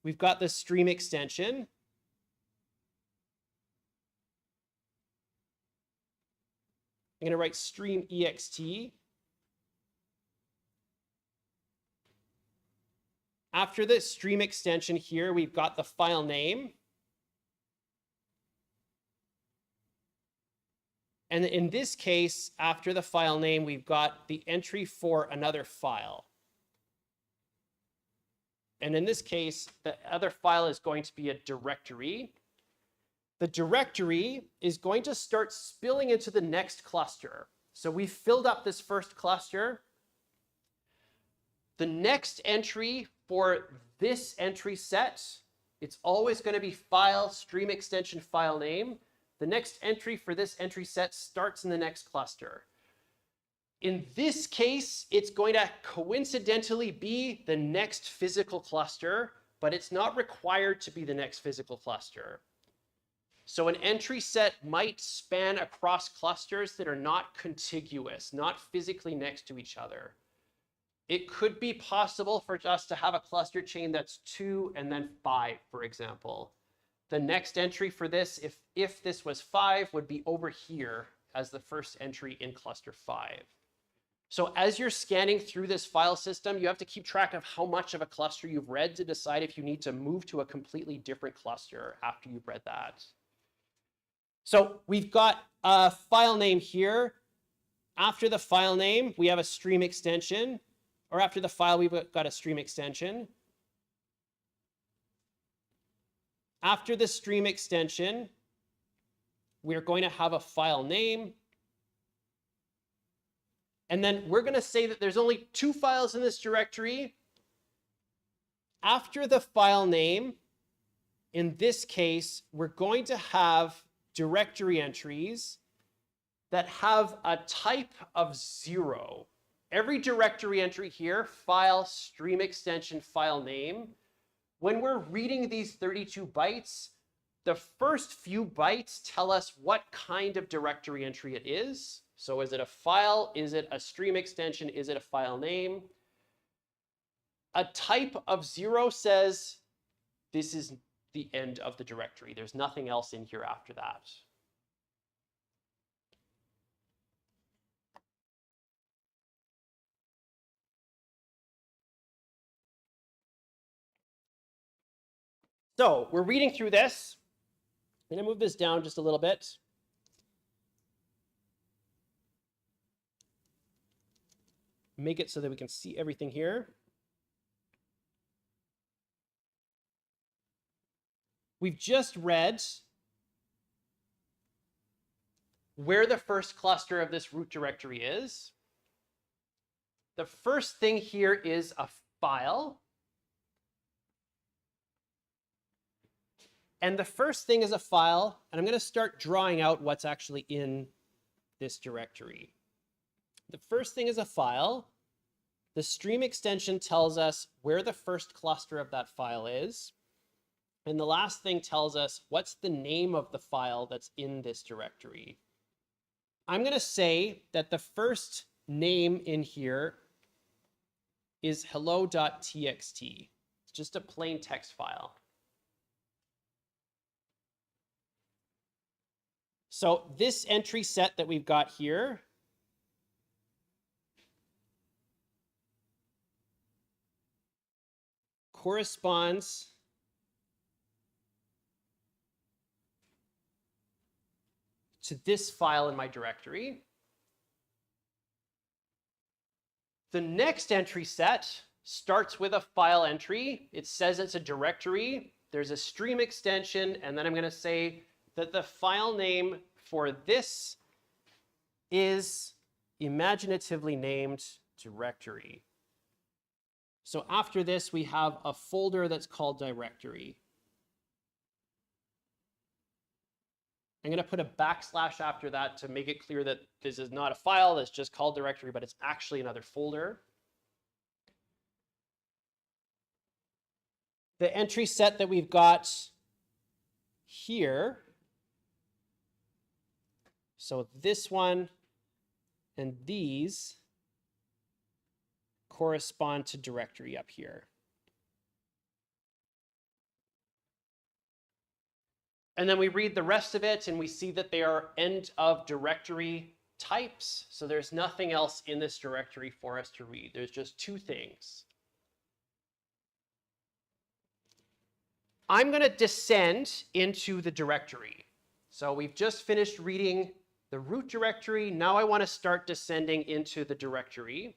we've got the stream extension. I'm going to write stream ext. After the stream extension here, we've got the file name. And in this case, after the file name, we've got the entry for another file. And in this case, the other file is going to be a directory. The directory is going to start spilling into the next cluster. So we filled up this first cluster. The next entry for this entry set, it's always going to be file stream extension file name. The next entry for this entry set starts in the next cluster. In this case, it's going to coincidentally be the next physical cluster, but it's not required to be the next physical cluster. So an entry set might span across clusters that are not contiguous, not physically next to each other. It could be possible for us to have a cluster chain that's 2 and then 5, for example. The next entry for this, if this was 5, would be over here as the first entry in cluster 5. So as you're scanning through this file system, you have to keep track of how much of a cluster you've read to decide if you need to move to a completely different cluster after you've read that. So we've got a file name here. After the file name, we have a stream extension. Or after the file, we've got a stream extension. After the stream extension, we're going to have a file name. And then we're going to say that there's only 2 files in this directory. After the file name, in this case, we're going to have directory entries that have a type of 0. Every directory entry here, file, stream extension, file name, when we're reading these 32 bytes, the first few bytes tell us what kind of directory entry it is. So is it a file? Is it a stream extension? Is it a file name? A type of 0 says this is the end of the directory. There's nothing else in here after that. So we're reading through this. I'm going to move this down just a little bit. Make it so that we can see everything here. We've just read where the first cluster of this root directory is. The first thing here is a file. And the first thing is a file, and I'm going to start drawing out what's actually in this directory. The first thing is a file. The stream extension tells us where the first cluster of that file is. And the last thing tells us what's the name of the file that's in this directory. I'm going to say that the first name in here is hello.txt. It's just a plain text file. So this entry set that we've got here corresponds to this file in my directory. The next entry set starts with a file entry. It says it's a directory. There's a stream extension, and then I'm going to say that the file name for this is imaginatively named directory. So after this, we have a folder that's called directory. I'm going to put a backslash after that to make it clear that this is not a file that's just called directory, but it's actually another folder. The entry set that we've got here, so this one and these correspond to directory up here. And then we read the rest of it and we see that they are end of directory types. So there's nothing else in this directory for us to read. There's just 2 things. I'm going to descend into the directory. So we've just finished reading the root directory. Now I want to start descending into the directory.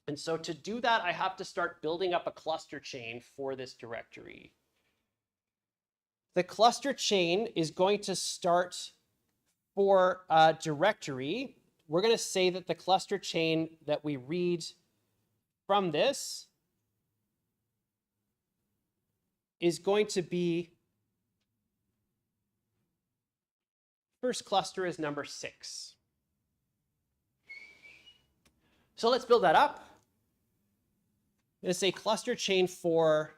And so to do that, I have to start building up a cluster chain for this directory. The cluster chain is going to start for a directory. We're going to say that the cluster chain that we read from this is going to be, first cluster is number 6. So let's build that up. I'm going to say cluster chain for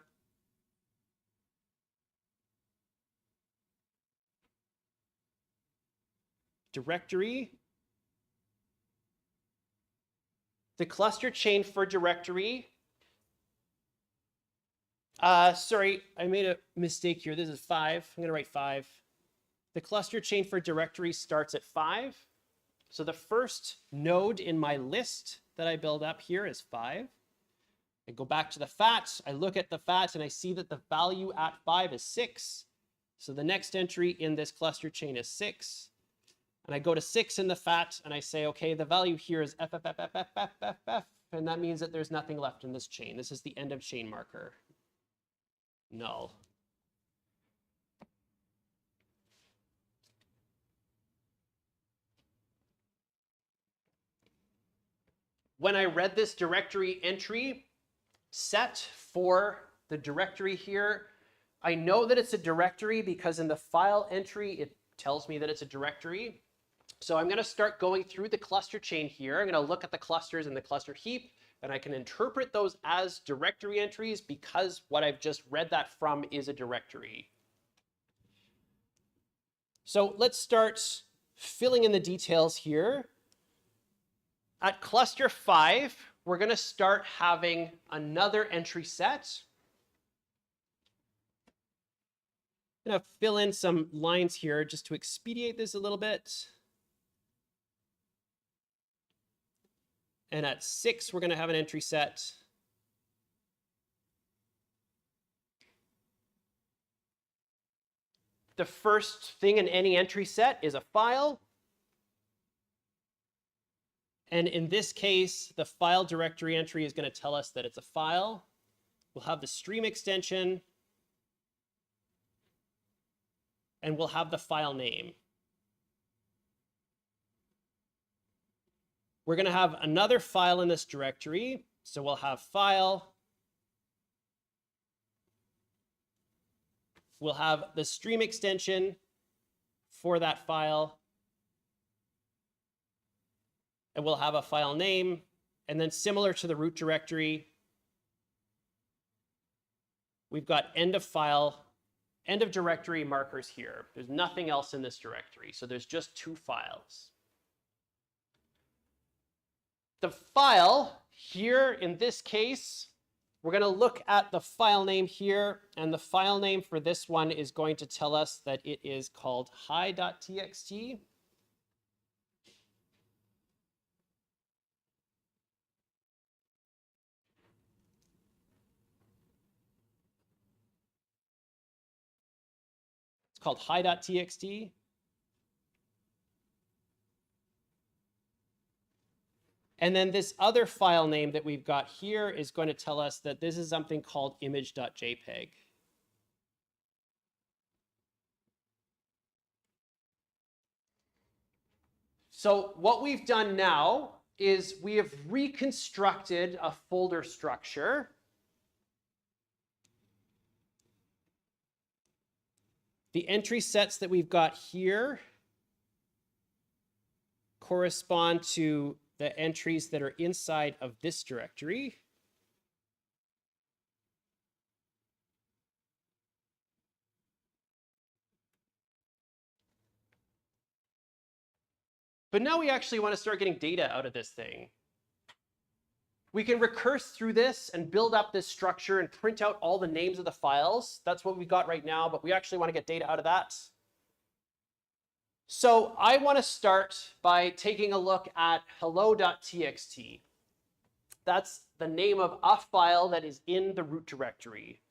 directory. The cluster chain for directory. Sorry, I made a mistake here. This is 5. I'm going to write 5. The cluster chain for directory starts at 5. So the first node in my list that I build up here is 5. I go back to the FAT. I look at the FAT and I see that the value at 5 is 6. So the next entry in this cluster chain is 6. And I go to 6 in the FAT and I say, okay, the value here is FFFFFFF, and that means that there's nothing left in this chain. This is the end of chain marker. Null. When I read this directory entry set for the directory here, I know that it's a directory because in the file entry, it tells me that it's a directory. So I'm going to start going through the cluster chain here. I'm going to look at the clusters in the cluster heap, and I can interpret those as directory entries because what I've just read that from is a directory. So let's start filling in the details here. At cluster 5, we're going to start having another entry set. I'm going to fill in some lines here just to expedite this a little bit. And at 6, we're going to have an entry set. The first thing in any entry set is a file. And in this case, the file directory entry is going to tell us that it's a file. We'll have the stream extension. And we'll have the file name. We're going to have another file in this directory. So we'll have file. We'll have the stream extension for that file. And we'll have a file name. And then similar to the root directory, we've got end of file, end of directory markers here. There's nothing else in this directory. So there's just 2 files. The file here, in this case, we're going to look at the file name here. And the file name for this one is going to tell us that it is called hi.txt. It's called hi.txt. And then this other file name that we've got here is going to tell us that this is something called image.jpg. So what we've done now is we have reconstructed a folder structure. The entry sets that we've got here correspond to the entries that are inside of this directory. But now we actually want to start getting data out of this thing. We can recurse through this and build up this structure and print out all the names of the files. That's what we got right now, but we actually want to get data out of that. So I want to start by taking a look at hello.txt. That's the name of a file that is in the root directory.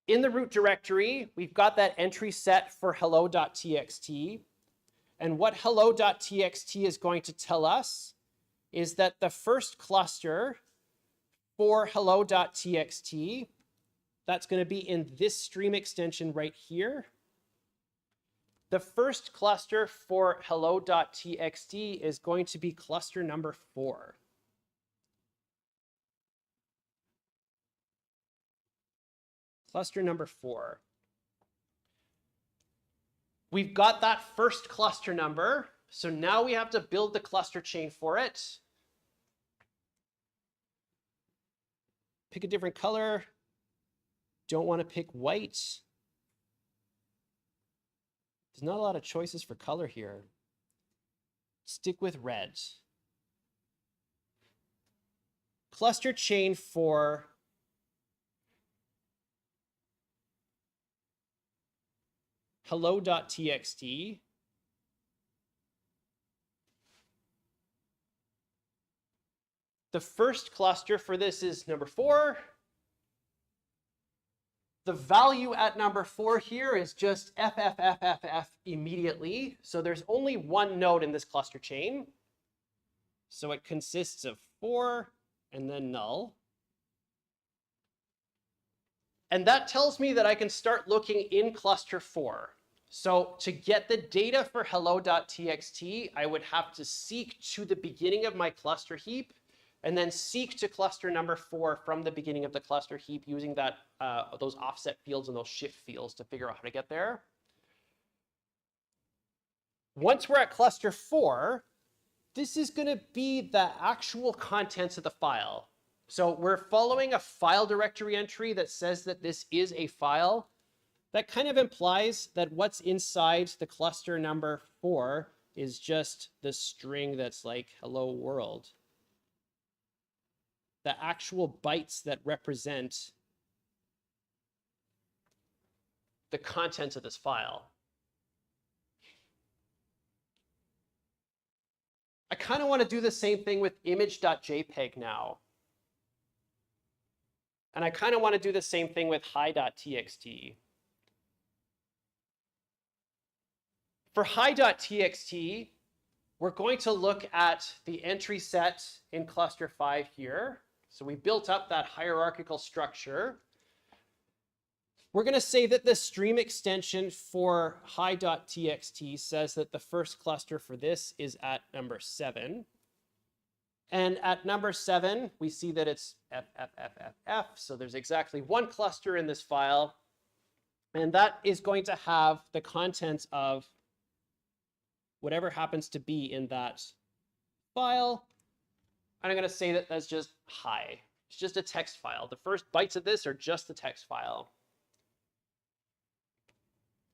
In the root directory, we've got that entry set for hello.txt. And what hello.txt is going to tell us is that the first cluster for hello.txt, that's going to be in this stream extension right here. The first cluster for hello.txt is going to be cluster number 4. Cluster number 4. We've got that first cluster number, so now we have to build the cluster chain for it. Pick a different color. Don't want to pick white. There's not a lot of choices for color here. Stick with red. Cluster chain for hello.txt. The first cluster for this is number 4. The value at number 4 here is just FFFFF immediately. So there's only one node in this cluster chain. So it consists of 4 and then null. And that tells me that I can start looking in cluster 4. So to get the data for hello.txt, I would have to seek to the beginning of my cluster heap and then seek to cluster number 4 from the beginning of the cluster heap using that those offset fields and those shift fields to figure out how to get there. Once we're at cluster 4, this is going to be the actual contents of the file. So we're following a file directory entry that says that this is a file. That kind of implies that what's inside the cluster number 4 is just the string that's like hello world. The actual bytes that represent the contents of this file. I kind of want to do the same thing with image.jpg now. And I kind of want to do the same thing with hi.txt. For hi.txt, we're going to look at the entry set in cluster 5 here. So we built up that hierarchical structure. We're going to say that the stream extension for hi.txt says that the first cluster for this is at number 7. And at number 7, we see that it's FFFFF. So there's exactly one cluster in this file. And that is going to have the contents of whatever happens to be in that file. And I'm going to say that that's just hi. It's just a text file. The first bytes of this are just the text file.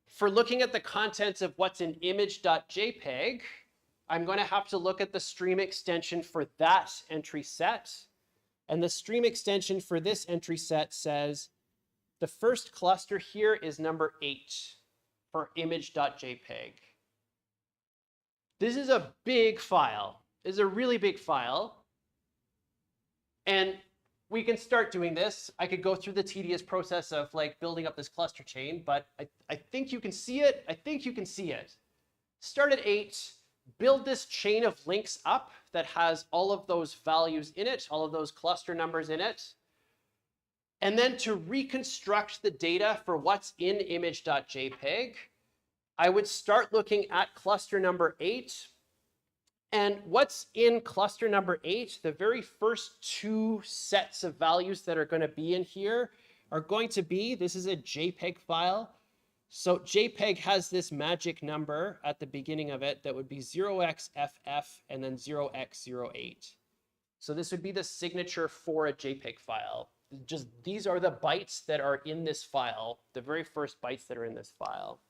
For looking at the contents of what's in image.jpg, I'm going to have to look at the stream extension for that entry set. And the stream extension for this entry set says the first cluster here is number 8 for image.jpg. This is a big file. This is a really big file. And we can start doing this. I could go through the tedious process of like building up this cluster chain, but I think you can see it. I think you can see it. Start at 8. Build this chain of links up that has all of those values in it, all of those cluster numbers in it. And then to reconstruct the data for what's in image.jpg, I would start looking at cluster number 8. And what's in cluster number 8, the very first 2 sets of values that are going to be in here are going to be, this is a JPEG file. So JPEG has this magic number at the beginning of it that would be 0xFF and then 0x08. So this would be the signature for a JPEG file. Just these are the bytes that are in this file, the very first bytes that are in this file.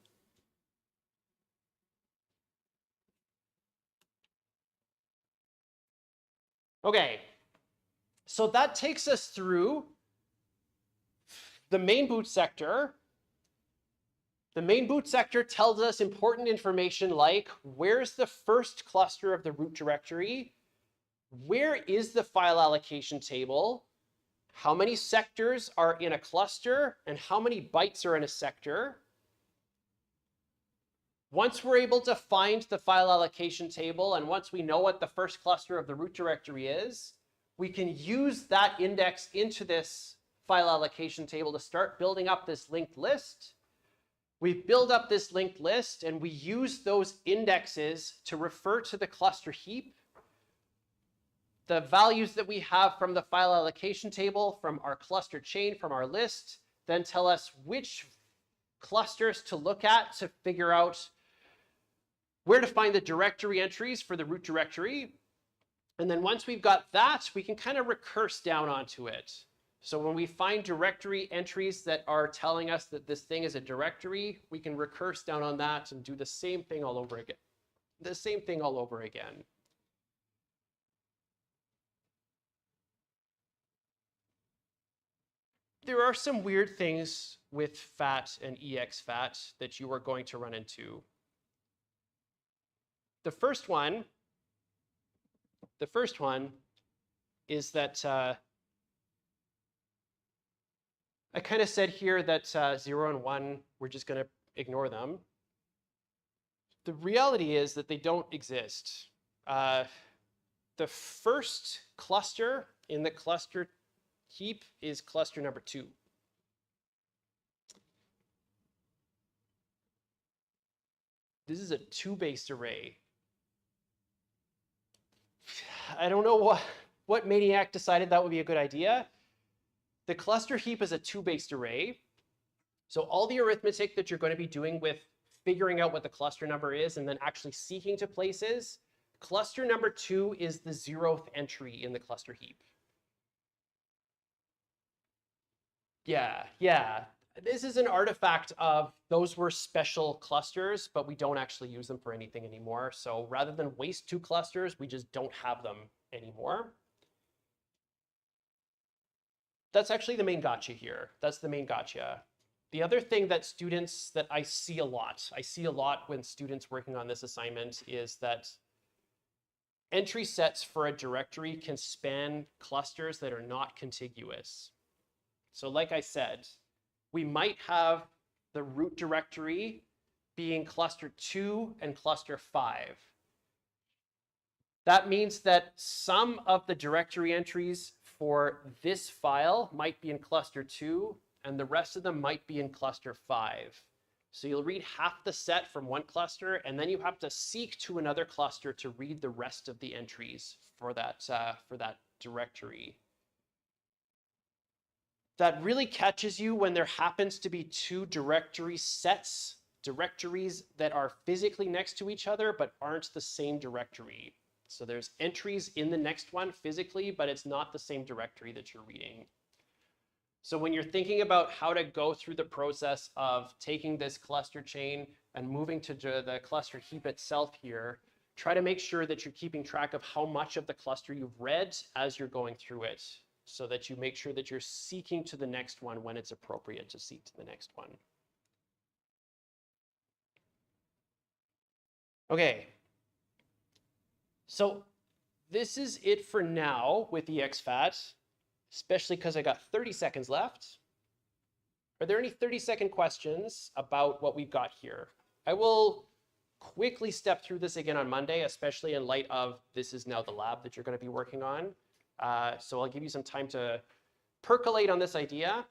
Okay, so that takes us through the main boot sector. The main boot sector tells us important information like where's the first cluster of the root directory, where is the file allocation table, how many sectors are in a cluster, and how many bytes are in a sector. Once we're able to find the file allocation table, and once we know what the first cluster of the root directory is, we can use that index into this file allocation table to start building up this linked list. We build up this linked list, and we use those indexes to refer to the cluster heap. The values that we have from the file allocation table, from our cluster chain, from our list, then tell us which clusters to look at to figure out where to find the directory entries for the root directory. And then once we've got that, we can kind of recurse down onto it. So when we find directory entries that are telling us that this thing is a directory, we can recurse down on that and do the same thing all over again. The same thing all over again. There are some weird things with FAT and exFAT that you are going to run into. The first one is that I kind of said here that 0 and 1, we're just going to ignore them. The reality is that they don't exist. The first cluster in the cluster heap is cluster number 2. This is a 2-based array. I don't know what maniac decided that would be a good idea. The cluster heap is a 2-based array. So all the arithmetic that you're going to be doing with figuring out what the cluster number is and then actually seeking to places, cluster number 2 is the 0th entry in the cluster heap. Yeah. This is an artifact of those were special clusters, but we don't actually use them for anything anymore. So rather than waste 2 clusters, we just don't have them anymore. That's actually the main gotcha here. That's the main gotcha. The other thing that I see a lot when students working on this assignment is that entry sets for a directory can span clusters that are not contiguous. So like I said, we might have the root directory being cluster 2 and cluster 5. That means that some of the directory entries for this file might be in cluster 2, and the rest of them might be in cluster 5. So you'll read half the set from one cluster, and then you have to seek to another cluster to read the rest of the entries for that directory. That really catches you when there happens to be 2 directory sets, directories that are physically next to each other but aren't the same directory. So there's entries in the next one physically, but it's not the same directory that you're reading. So when you're thinking about how to go through the process of taking this cluster chain and moving to the cluster heap itself here, try to make sure that you're keeping track of how much of the cluster you've read as you're going through it, so that you make sure that you're seeking to the next one when it's appropriate to seek to the next one. Okay. So this is it for now with the exFAT, especially because I got 30 seconds left. Are there any 30-second questions about what we've got here? I will quickly step through this again on Monday, especially in light of this is now the lab that you're going to be working on. So I'll give you some time to percolate on this idea.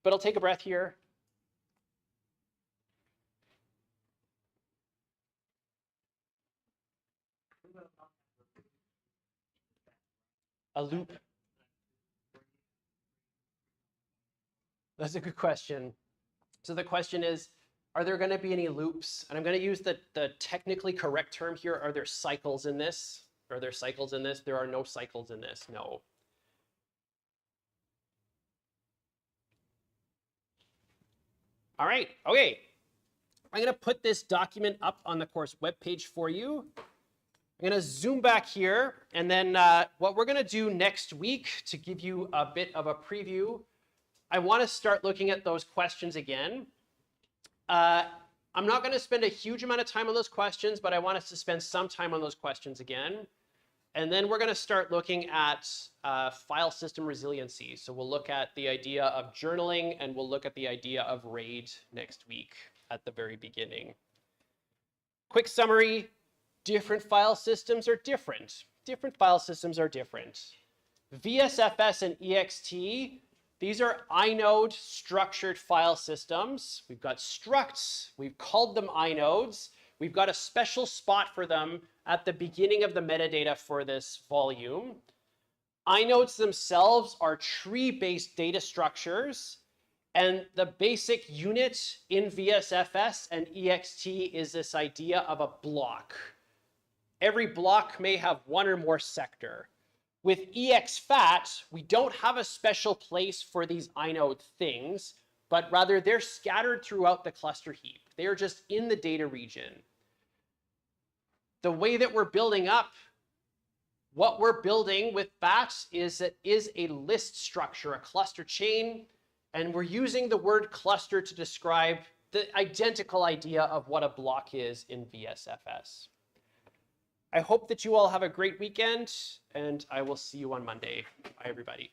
But I'll take a breath here. A loop. That's a good question. So the question is, are there going to be any loops? And I'm going to use the technically correct term here. Are there cycles in this? Are there cycles in this? There are no cycles in this. No. All right. Okay. I'm going to put this document up on the course webpage for you. I'm going to zoom back here. And then what we're going to do next week to give you a bit of a preview, I want to start looking at those questions again. I'm not going to spend a huge amount of time on those questions, but I want us to spend some time on those questions again. And then we're going to start looking at file system resiliency. So we'll look at the idea of journaling, and we'll look at the idea of RAID next week at the very beginning. Quick summary, different file systems are different. Different file systems are different. VSFS and ext, these are inode structured file systems. We've got structs, we've called them inodes. We've got a special spot for them at the beginning of the metadata for this volume. Inodes themselves are tree-based data structures, and the basic unit in VSFS and ext is this idea of a block. Every block may have one or more sector. With exFAT, we don't have a special place for these inode things, but rather they're scattered throughout the cluster heap. They are just in the data region. The way that we're building up, what we're building with FAT is a list structure, a cluster chain, and we're using the word cluster to describe the identical idea of what a block is in VSFS. I hope that you all have a great weekend, and I will see you on Monday. Bye, everybody.